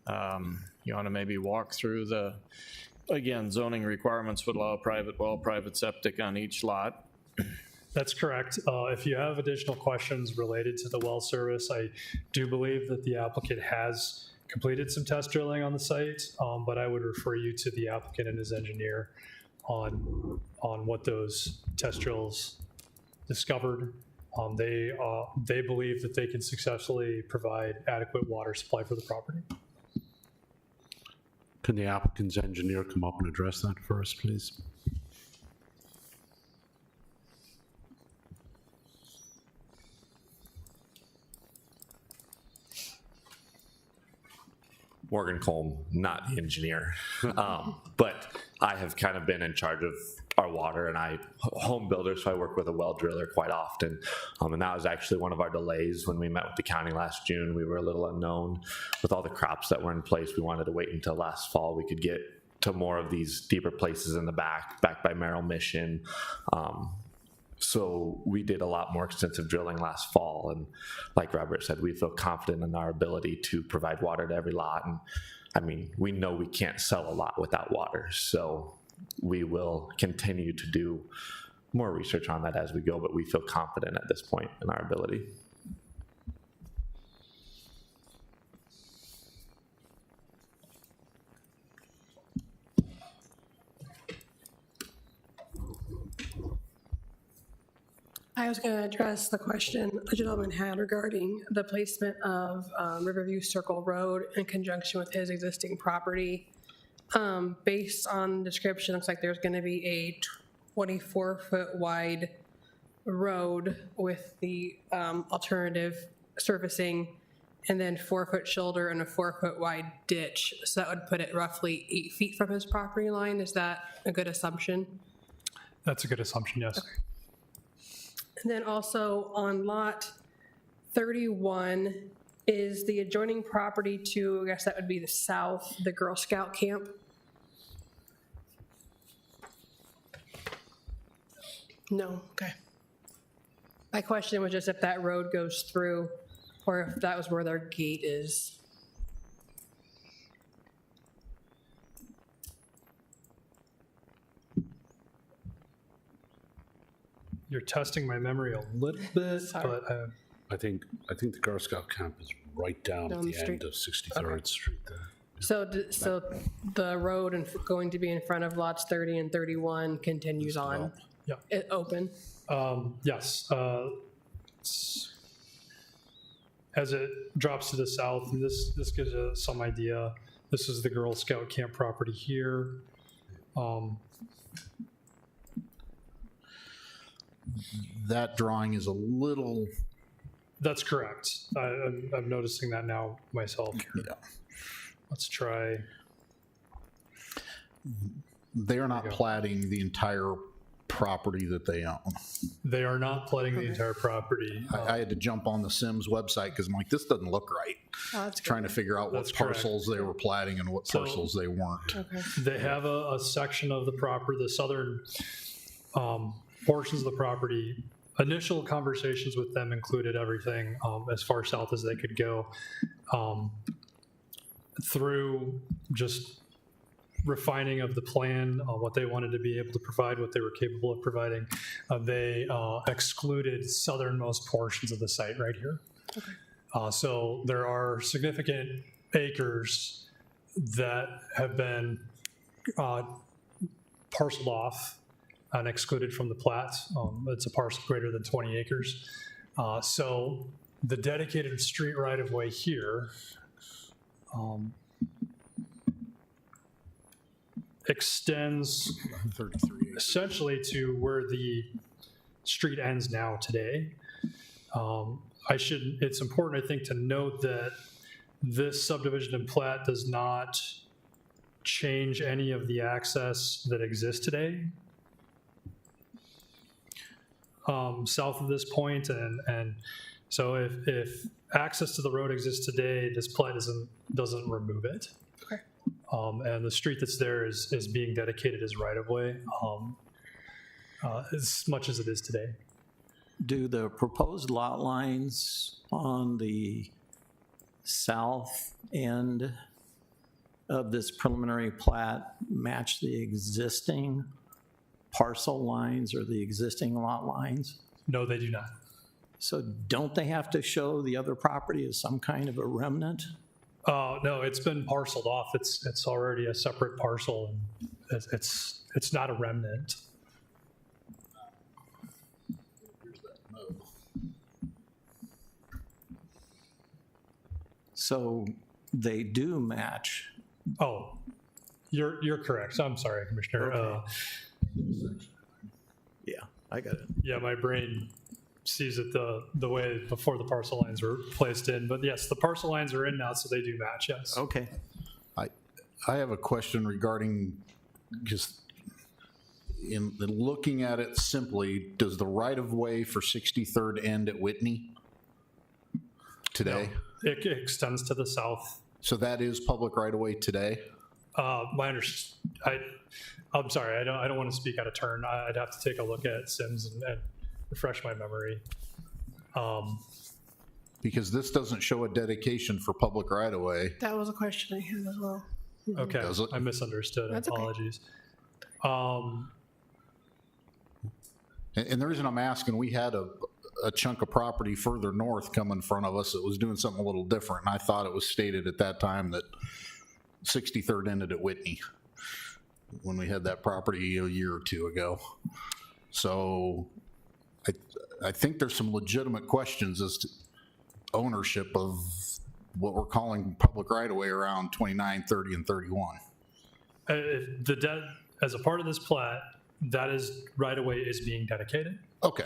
Speaker 5: You want to maybe walk through the, again, zoning requirements would allow private well, private septic on each lot.
Speaker 1: That's correct. If you have additional questions related to the well service, I do believe that the applicant has completed some test drilling on the site, but I would refer you to the applicant and his engineer on what those test drills discovered. They believe that they can successfully provide adequate water supply for the property.
Speaker 3: Can the applicant's engineer come up and address that for us, please?
Speaker 16: Morgan Colm, not the engineer, but I have kind of been in charge of our water, and home builder, so I work with a well driller quite often. And that was actually one of our delays when we met with the county last June. We were a little unknown with all the crops that were in place. We wanted to wait until last fall. We could get to more of these deeper places in the back by Merrill Mission. So we did a lot more extensive drilling last fall. And like Robert said, we feel confident in our ability to provide water to every lot. And I mean, we know we can't sell a lot without water. So we will continue to do more research on that as we go, but we feel confident at this point in our ability.
Speaker 7: I was going to address the question a gentleman had regarding the placement of Riverview Circle Road in conjunction with his existing property. Based on the description, looks like there's going to be a 24-foot wide road with the alternative surfacing, and then 4-foot shoulder and a 4-foot wide ditch. So that would put it roughly 8 feet from his property line. Is that a good assumption?
Speaker 1: That's a good assumption, yes.
Speaker 7: Okay. And then also on lot 31 is the adjoining property to, I guess that would be the south, the Girl Scout camp. No, okay. My question was just if that road goes through or if that was where their gate is.
Speaker 1: You're testing my memory a little bit, but
Speaker 3: I think the Girl Scout camp is right down at the end of 63rd Street there.
Speaker 7: So the road and going to be in front of lots 30 and 31 continues on?
Speaker 1: Yeah.
Speaker 7: It open?
Speaker 1: Yes. As it drops to the south, and this gives us some idea. This is the Girl Scout camp property here.
Speaker 2: That drawing is a little...
Speaker 1: That's correct. I'm noticing that now myself.
Speaker 2: Yeah.
Speaker 1: Let's try.
Speaker 2: They're not platting the entire property that they own.
Speaker 1: They are not platting the entire property.
Speaker 2: I had to jump on the Sims website because I'm like, this doesn't look right.
Speaker 7: That's
Speaker 2: trying to figure out what parcels they were platting and what parcels they weren't.
Speaker 7: Okay.
Speaker 1: They have a section of the property, the southern portions of the property. Initial conversations with them included everything as far south as they could go, through just refining of the plan, what they wanted to be able to provide, what they were capable of providing. They excluded southernmost portions of the site right here. Okay. So there are significant acres that have been parceled off and excluded from the plat. It's a parcel greater than 20 acres. So the dedicated street right-of-way here extends essentially to where the street ends now today. It's important, I think, to note that this subdivision and plat does not change any of the access that exists today south of this point, and so if access to the road exists today, this plat doesn't remove it.
Speaker 7: Okay.
Speaker 1: And the street that's there is being dedicated as right of way. as much as it is today.
Speaker 18: Do the proposed lot lines on the south end of this preliminary plat match the existing parcel lines or the existing lot lines?
Speaker 1: No, they do not.
Speaker 18: So don't they have to show the other property as some kind of a remnant?
Speaker 1: No, it's been parceled off. It's already a separate parcel, and it's not a remnant.
Speaker 18: So they do match.
Speaker 1: Oh, you're correct. I'm sorry, Commissioner.
Speaker 18: Okay. Yeah, I got it.
Speaker 1: Yeah, my brain sees it the way before the parcel lines were placed in. But yes, the parcel lines are in now, so they do match, yes.
Speaker 18: Okay.
Speaker 2: I have a question regarding just in looking at it simply, does the right-of-way for 63rd end at Whitney today?
Speaker 1: No, it extends to the south.
Speaker 2: So that is public right-of-way today?
Speaker 1: I'm sorry, I don't want to speak out of turn. I'd have to take a look at Sims and refresh my memory.
Speaker 2: Because this doesn't show a dedication for public right-of-way.
Speaker 7: That was a question I had as well.
Speaker 1: Okay, I misunderstood.
Speaker 7: That's okay.
Speaker 1: Apologies.
Speaker 2: And the reason I'm asking, we had a chunk of property further north come in front of us that was doing something a little different. And I thought it was stated at that time that 63rd ended at Whitney when we had that property a year or two ago. So I think there's some legitimate questions as to ownership of what we're calling public right-of-way around 29, 30, and 31.
Speaker 1: As a part of this plat, that is right-of-way is being dedicated.
Speaker 2: Okay.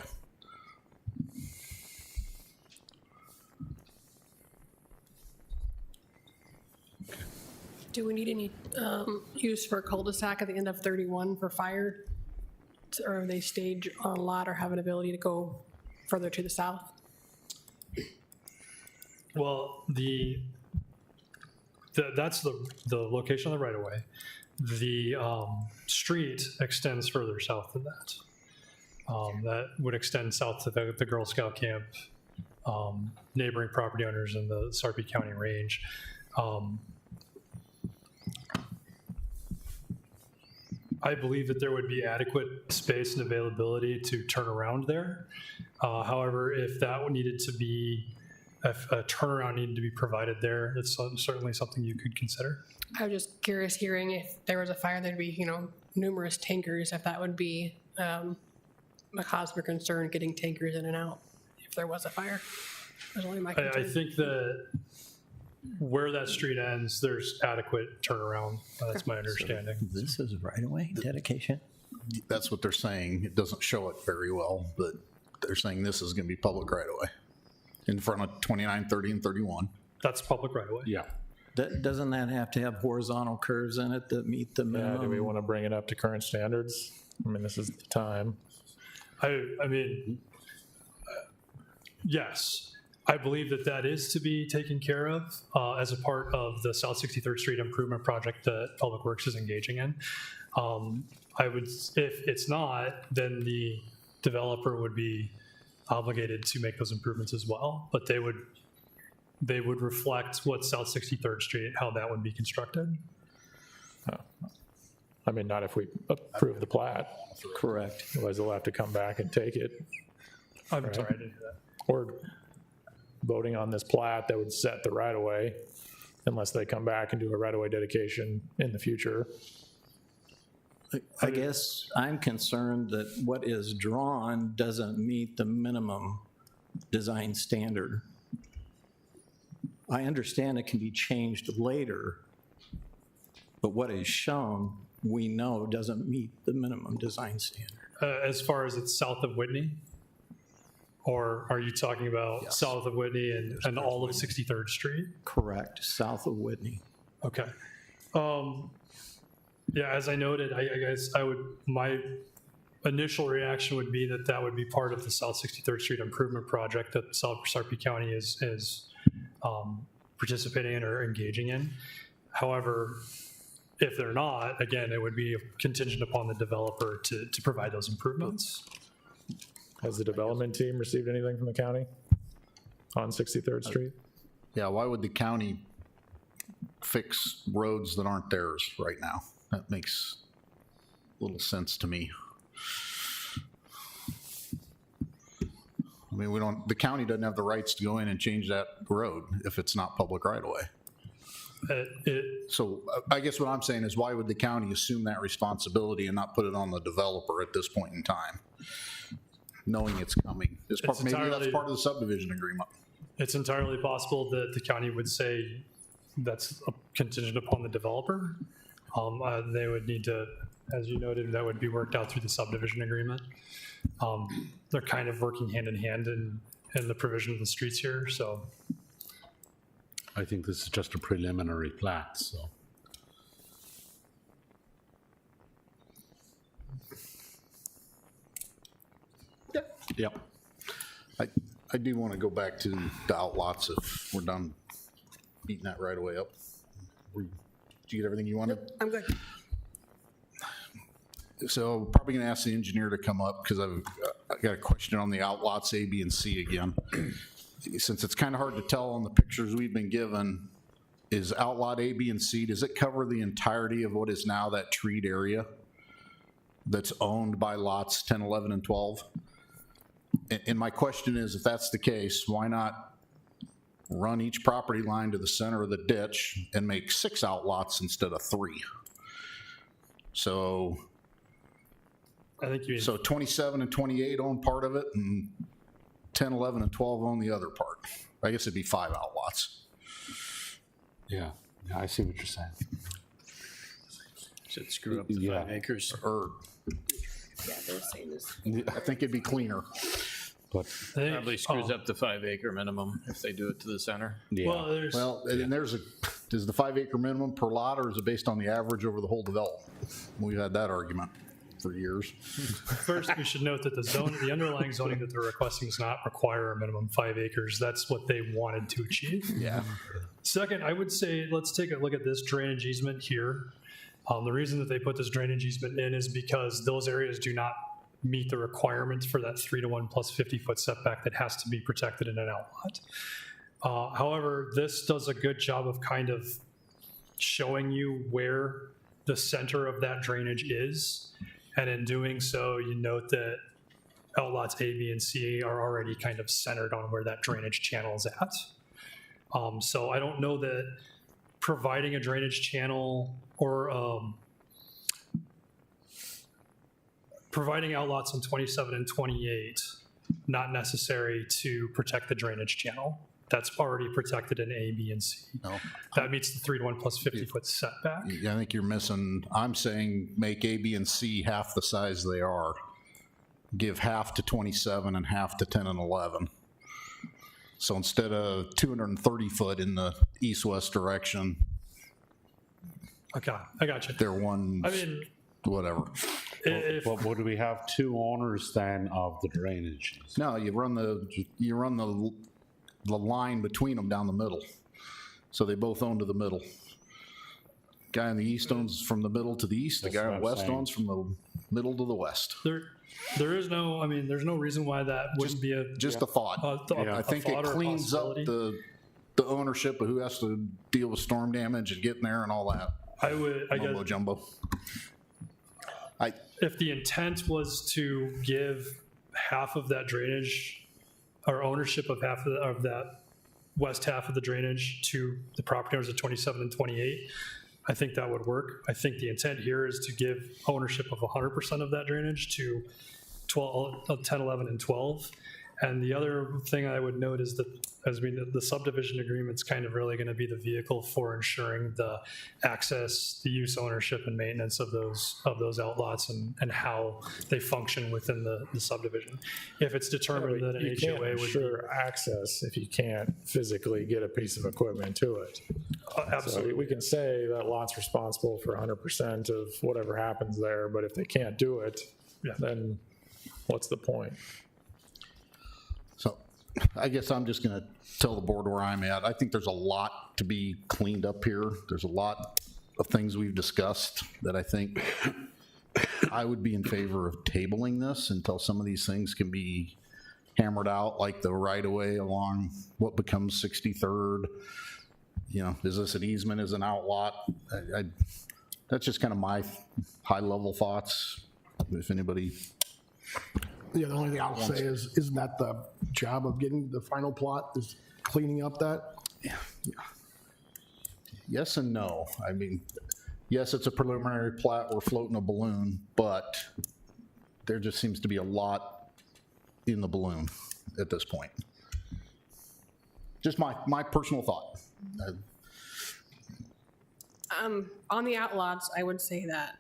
Speaker 7: Do we need any use for a cul-de-sac at the end of 31 for fire? Or they stage on a lot or have an ability to go further to the south?
Speaker 1: Well, that's the location of the right-of-way. The street extends further south than that. That would extend south to the Girl Scout camp, neighboring property owners in the Sarpy County range. I believe that there would be adequate space and availability to turn around there. However, if that needed to be, if a turnaround needed to be provided there, it's certainly something you could consider.
Speaker 7: I was just curious, hearing if there was a fire, there'd be, numerous tankers, if that would be a cause for concern, getting tankers in and out if there was a fire. That's only my concern.
Speaker 1: I think that where that street ends, there's adequate turnaround. That's my understanding.
Speaker 18: So this is right-of-way dedication?
Speaker 2: That's what they're saying. It doesn't show it very well, but they're saying this is going to be public right-of-way in front of 29, 30, and 31.
Speaker 1: That's public right-of-way.
Speaker 3: Yeah.
Speaker 18: Doesn't that have to have horizontal curves in it that meet the minimum?
Speaker 17: Yeah, do we want to bring it up to current standards? I mean, this is the time.
Speaker 1: I mean, yes. I believe that is to be taken care of as a part of the South 63rd Street improvement project that Public Works is engaging in. If it's not, then the developer would be obligated to make those improvements as well, but they would reflect what South 63rd Street, how that would be constructed.
Speaker 17: I mean, not if we approve the plat.
Speaker 18: Correct.
Speaker 17: Otherwise, they'll have to come back and take it.
Speaker 1: I'm
Speaker 17: Right.
Speaker 1: sorry, I didn't hear that.
Speaker 17: Or voting on this plat that would set the right-of-way, unless they come back and do a right-of-way dedication in the future.
Speaker 18: I guess I'm concerned that what is drawn doesn't meet the minimum design standard. I understand it can be changed later, but what is shown, we know doesn't meet the minimum design standard.
Speaker 1: As far as it's south of Whitney? Or are you talking about south of Whitney and all of 63rd Street?
Speaker 18: Correct, south of Whitney.
Speaker 1: Okay. Yeah, as I noted, I guess my initial reaction would be that would be part of the South 63rd Street improvement project that South Sarpy County is participating in or engaging in. However, If they're not, again, it would be contingent upon the developer to provide those improvements.
Speaker 17: Has the development team received anything from the county on 63rd Street?
Speaker 2: Yeah, why would the county fix roads that aren't theirs right now? That makes little sense to me. I mean, the county doesn't have the rights to go in and change that road if it's not public right of way. So I guess what I'm saying is, why would the county assume that responsibility and not put it on the developer at this point in time, knowing it's coming? Maybe that's part of the subdivision agreement.
Speaker 1: It's entirely possible that the county would say that's contingent upon the developer. They would need to, as you noted, that would be worked out through the subdivision agreement. They're kind of working hand in hand in the provision of the streets here, so.
Speaker 3: I think this is just a preliminary plat, so. Yep.
Speaker 2: I do want to go back to the outlots if we're done beating that right away up. Did you get everything you wanted?
Speaker 7: I'm good.
Speaker 2: So probably going to ask the engineer to come up because I got a question on the outlots A, B, and C again. Since it's kind of hard to tell on the pictures we've been given, is outlot A, B, and C, does it cover the entirety of what is now that treed area that's owned by lots 10, 11, and 12? And my question is, if that's the case, why not run each property line to the center of the ditch and make 6 outlots instead of 3? So
Speaker 1: I think you mean,
Speaker 2: so 27 and 28 own part of it, and 10, 11, and 12 own the other part. I guess it'd be 5 outlots.
Speaker 3: Yeah, I see what you're saying.
Speaker 5: Should screw up the 5 acres.
Speaker 2: Or,
Speaker 7: Yeah, they're saying this.
Speaker 2: I think it'd be cleaner.
Speaker 3: But
Speaker 5: Probably screws up the 5 acre minimum if they do it to the center.
Speaker 3: yeah.
Speaker 1: well,
Speaker 2: And is the 5 acre minimum per lot, or is it based on the average over the whole development? We've had that argument for years.
Speaker 1: first we should note that the underlying zoning that they're requesting does not require a minimum 5 acres. That's what they wanted to achieve.
Speaker 2: Yeah.
Speaker 1: Second, I would say, let's take a look at this drainage easement here. The reason that they put this drainage easement in is because those areas do not meet the requirements for that 3-to-1 plus 50-foot setback that has to be protected in an outlot. However, this does a good job of kind of showing you where the center of that drainage is. And in doing so, you note that outlots A, B, and C are already kind of centered on where that drainage channel is at. So I don't know that providing a drainage channel or providing outlots on 27 and 28, not necessary to protect the drainage channel. That's already protected in A, B, and C.
Speaker 2: No.
Speaker 1: That meets the 3-to-1 plus 50-foot setback.
Speaker 2: I think you're missing, I'm saying make A, B, and C half the size they are. Give half to 27 and half to 10 and 11. So instead of 230 foot in the east-west direction,
Speaker 3: Okay,
Speaker 1: I got you.
Speaker 2: They're one,
Speaker 1: I mean,
Speaker 2: whatever.
Speaker 3: Well, would we have two owners then of the drainage?
Speaker 2: No, you run the line between them down the middle. So they both own to the middle. Guy on the east owns from the middle to the east. The
Speaker 3: That's
Speaker 2: guy
Speaker 3: what
Speaker 2: on
Speaker 3: I'm
Speaker 2: the west
Speaker 3: saying.
Speaker 2: owns from the middle to the west.
Speaker 1: There is no, I mean, there's no reason why that wouldn't be a.
Speaker 2: Just a thought. I think it cleans up the ownership of who has to deal with storm damage and getting there and all that.
Speaker 1: I guess.
Speaker 2: Mumbo jumbo.
Speaker 1: If the intent was to give half of that drainage or ownership of half of that west half of the drainage to the property owners at 27 and 28, I think that would work. I think the intent here is to give ownership of 100% of that drainage to 10, 11, and 12. And the other thing I would note is that, as the subdivision agreement's kind of really going to be the vehicle for ensuring the access, the use, ownership, and maintenance of those outlots and how they function within the subdivision. If it's determined that an
Speaker 17: You can't
Speaker 1: HOA would
Speaker 17: ensure access if you can't physically get a piece of equipment to it.
Speaker 1: Absolutely.
Speaker 17: So we can say that lot's responsible for 100% of whatever happens there, but if they can't do it, then what's the point?
Speaker 2: So I guess I'm just going to tell the board where I'm at. I think there's a lot to be cleaned up here. There's a lot of things we've discussed that I think I would be in favor of tabling this until some of these things can be hammered out, like the right-of-way along what becomes 63rd. You know, is this an easement, is an outlot? That's just kind of my high-level thoughts, if anybody.
Speaker 20: Yeah, the only thing I'll say is, isn't that the job of getting the final plot, is cleaning up that?
Speaker 2: Yeah. Yes and no. I mean, yes, it's a preliminary plat, we're floating a balloon, but there just seems to be a lot in the balloon at this point. Just my personal thought.
Speaker 7: On the outlots, I would say that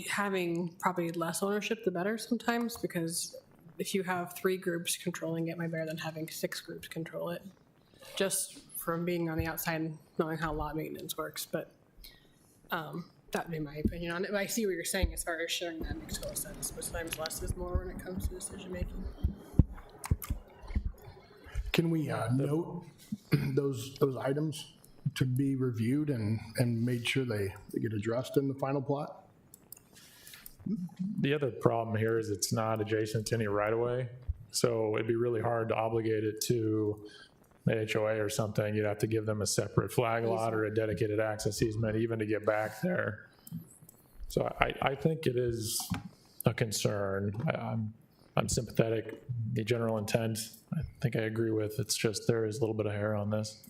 Speaker 7: having probably less ownership, the better sometimes, because if you have 3 groups controlling it, might be better than having 6 groups control it. Just from being on the outside and knowing how lot maintenance works, but that'd be my opinion on it. But I see what you're saying as far as sharing that makes total sense, but sometimes less is more when it comes to decision making.
Speaker 20: Can we note those items to be reviewed and made sure they get addressed in the final plot?
Speaker 17: The other problem here is it's not adjacent to any right-of-way, so it'd be really hard to obligate it to the HOA or something. You'd have to give them a separate flag lot or a dedicated access easement even to get back there. So I think it is a concern. I'm sympathetic. The general intent, I think I agree with. It's just there is a little bit of hair on this.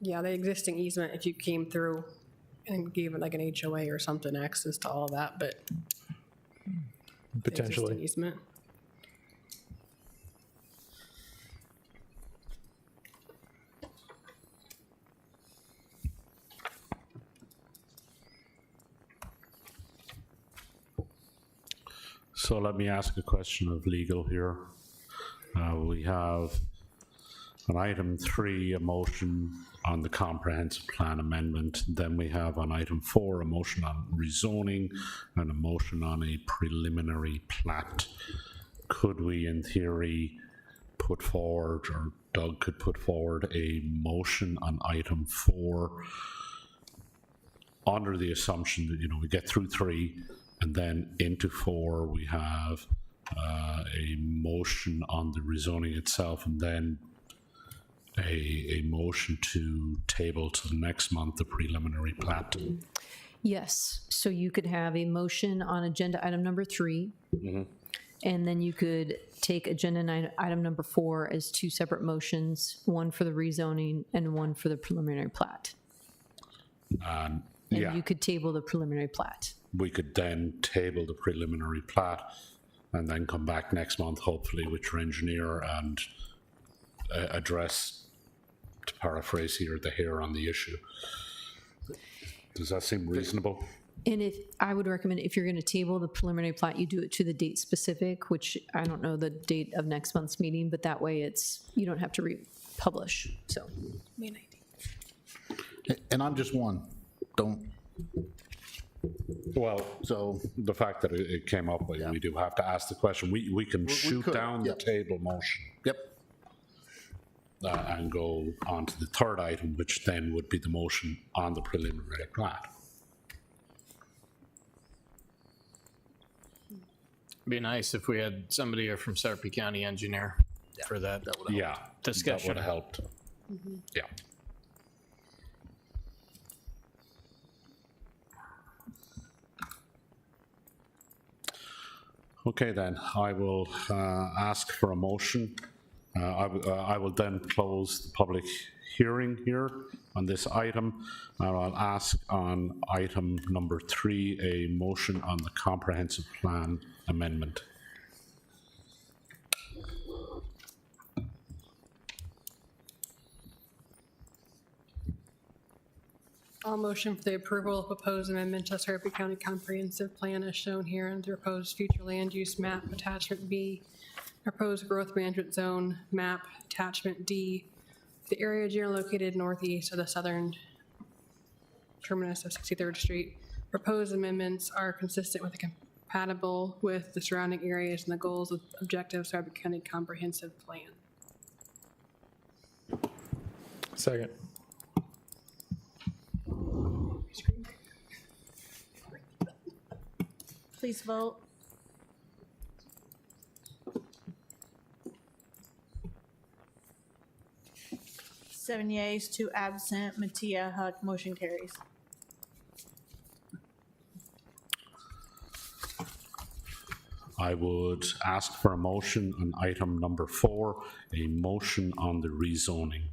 Speaker 7: Yeah, the existing easement, if you came through and gave it like an HOA or something access to all that, but
Speaker 17: potentially
Speaker 7: the existing easement.
Speaker 3: So let me ask a question of legal here. We have on item 3, a motion on the comprehensive plan amendment. Then we have on item 4, a motion on rezoning and a motion on a preliminary plat. Could we, in theory, put forward, or Doug could put forward a motion on item 4 under the assumption that, you know, we get through 3 and then into 4 we have a motion on the rezoning itself, and then a motion to table to the next month the preliminary plat.
Speaker 6: Yes, so you could have a motion on agenda item number 3, and then you could take agenda item number 4 as 2 separate motions, one for the rezoning and one for the preliminary plat. And
Speaker 3: yeah,
Speaker 6: you could table the preliminary plat.
Speaker 3: we could then table the preliminary plat and then come back next month, hopefully with your engineer, and address, to paraphrase here, the hair on the issue. Does that seem reasonable?
Speaker 6: And if, I would recommend if you're going to table the preliminary plat, you do it to the date specific, which I don't know the date of next month's meeting, but that way it's, you don't have to republish, so.
Speaker 7: May 19th.
Speaker 2: And I'm just one, don't.
Speaker 3: Well, so the fact that it came up, we do have to ask the question. We can shoot
Speaker 2: could,
Speaker 3: down
Speaker 2: yep.
Speaker 3: the table motion.
Speaker 2: Yep.
Speaker 3: And go on to the third item, which then would be the motion on the preliminary plat.
Speaker 21: Be nice if we had somebody here from Sarpy County Engineer for that discussion.
Speaker 3: That would have helped. Yeah. Okay, then I will ask for a motion. I will then close the public hearing here on this item. I'll ask on item number 3 a motion on the comprehensive plan amendment.
Speaker 7: I'll motion for the approval of proposed amendment to Sarpy County Comprehensive Plan as shown here in the proposed future land use map attachment B, proposed growth management zone map attachment D, the area generally located northeast of the southern terminus of 63rd Street. Proposed amendments are consistent with and compatible with the surrounding areas and the goals of objectives of Sarpy County Comprehensive Plan.
Speaker 17: Second.
Speaker 4: Please vote. Seven yeas, 2 absent. Mattia Huck, motion carries.
Speaker 3: I would ask for a motion on item number 4, a motion on the rezoning.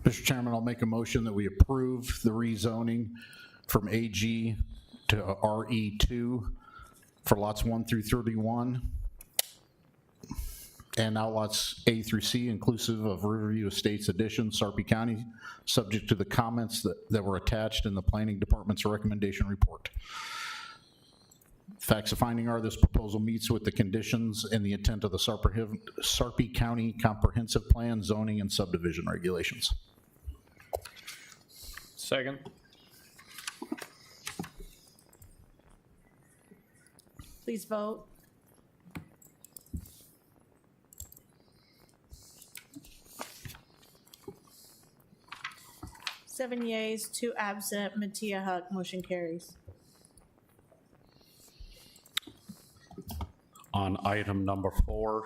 Speaker 2: Mr. Chairman, I'll make a motion that we approve the rezoning from AG to RE2 for lots 1 through 31 and outlots A through C inclusive of Riverview Estates addition, Sarpy County, subject to the comments that were attached in the Planning Department's recommendation report. Facts of finding are this proposal meets with the conditions and the intent of the Sarpy County Comprehensive Plan, zoning, and subdivision regulations.
Speaker 21: Second.
Speaker 4: Please vote. Seven yeas, 2 absent. Mattia Huck, motion carries.
Speaker 3: On item number 4,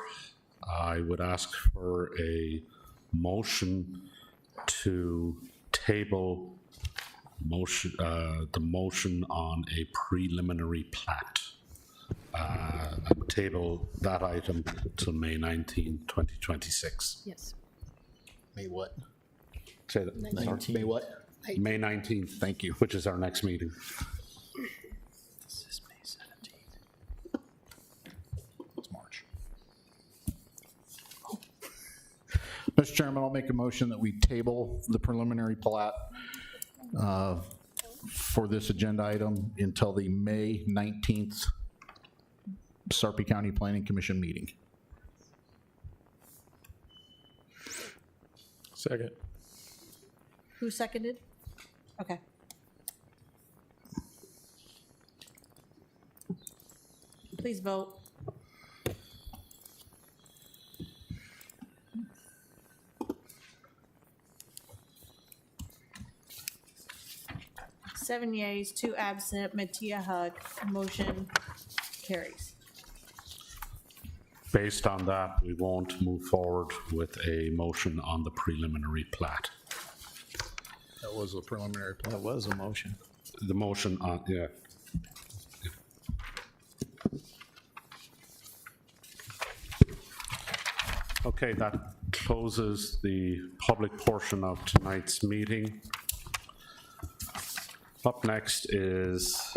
Speaker 3: I would ask for a motion to table the motion on a preliminary plat. Table that item till May 19, 2026.
Speaker 6: Yes.
Speaker 2: May what?
Speaker 3: Say that.
Speaker 2: Sorry. May what?
Speaker 3: May 19th.
Speaker 2: Thank you.
Speaker 3: Which is our next meeting.
Speaker 8: This is May 17th.
Speaker 2: It's March. Mr. Chairman, I'll make a motion that we table the preliminary plat for this agenda item until the May 19th Sarpy County Planning Commission meeting.
Speaker 17: Second.
Speaker 4: Who seconded? Okay. Please vote. Seven yeas, 2 absent. Mattia Huck, motion carries.
Speaker 3: Based on that, we won't move forward with a motion on the preliminary plat.
Speaker 2: That was a preliminary plat.
Speaker 18: That was a motion.
Speaker 3: The motion on, yeah. Okay, that closes the public portion of tonight's meeting. Up next is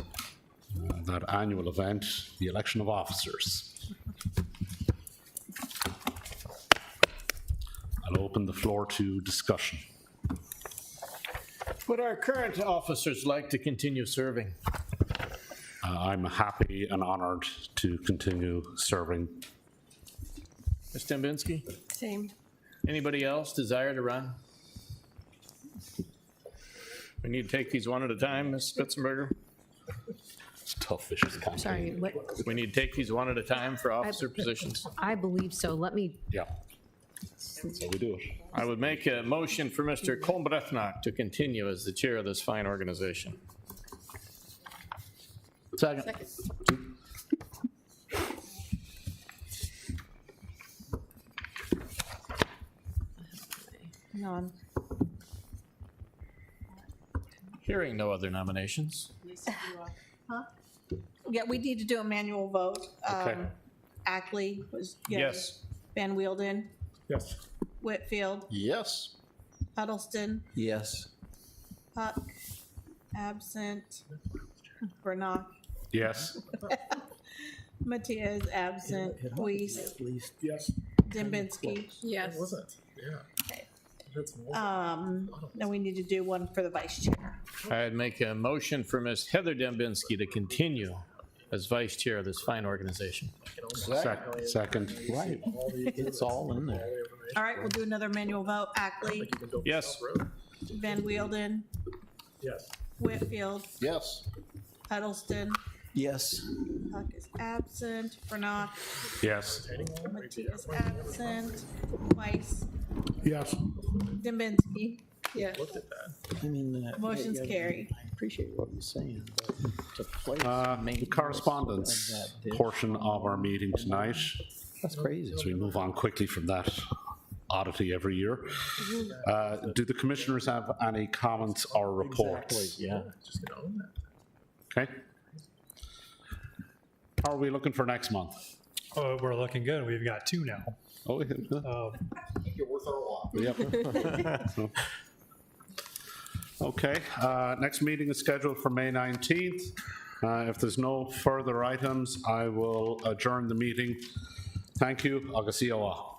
Speaker 3: that annual event, the election of officers. I'll open the floor to discussion.
Speaker 21: Would our current officers like to continue serving?
Speaker 3: I'm happy and honored to continue serving.
Speaker 21: Ms. Dembinski?
Speaker 7: Same.
Speaker 21: Anybody else desire to run? We need to take these one at a time, Ms. Spitzenberger?
Speaker 3: It's tough vicious company.
Speaker 6: Sorry, what?
Speaker 21: We need to take these one at a time for officer positions.
Speaker 6: I believe so. Let me,
Speaker 3: Yeah. That's how we do it.
Speaker 21: I would make a motion for Mr. Kolbrethnak to continue as the chair of this fine organization.
Speaker 2: Second.
Speaker 4: None.
Speaker 21: Hearing no other nominations.
Speaker 4: Huh? Yeah, we need to do a manual vote.
Speaker 21: Okay.
Speaker 4: Ackley was.
Speaker 21: Yes.
Speaker 4: Van Wielden,
Speaker 17: Yes.
Speaker 4: Whitfield,
Speaker 2: Yes.
Speaker 4: Huddleston,
Speaker 18: Yes.
Speaker 4: Huck, absent, Vernock,
Speaker 3: Yes.
Speaker 4: Mattia is absent, Weiss,
Speaker 17: Yes.
Speaker 4: Dembinski.
Speaker 7: Yes.
Speaker 17: Yeah.
Speaker 4: Then we need to do one for the vice chair.
Speaker 21: I'd make a motion for Ms. Heather Dembinski to continue as vice chair of this fine organization.
Speaker 3: Second.
Speaker 18: Right. It's all in there.
Speaker 4: All right, we'll do another manual vote. Ackley,
Speaker 3: Yes.
Speaker 4: Van Wielden,
Speaker 17: Yes.
Speaker 4: Whitfield,
Speaker 2: Yes.
Speaker 4: Huddleston,
Speaker 18: Yes.
Speaker 4: Huck is absent, Branock,
Speaker 3: Yes.
Speaker 4: Mattia is absent, Weiss,
Speaker 20: Yes.
Speaker 4: Dembinski.
Speaker 7: Yes.
Speaker 18: I mean.
Speaker 4: Motion's
Speaker 18: yeah,
Speaker 4: carried.
Speaker 18: I appreciate what you're saying, but to place.
Speaker 3: The
Speaker 18: maintenance
Speaker 3: correspondence
Speaker 18: of that ditch,
Speaker 3: portion of our meeting tonight.
Speaker 18: That's crazy.
Speaker 3: As we move on quickly from that oddity every year. Do the commissioners have any comments or reports?
Speaker 18: Yeah.
Speaker 17: Just gonna own that.
Speaker 3: Okay. How are we looking for next month?
Speaker 1: We're looking good. We've got 2 now.
Speaker 3: Oh, yeah.
Speaker 2: You're worth our while.
Speaker 3: Yep. Okay, next meeting is scheduled for May 19th. If there's no further items, I will adjourn the meeting. Thank you. Agus Iowa.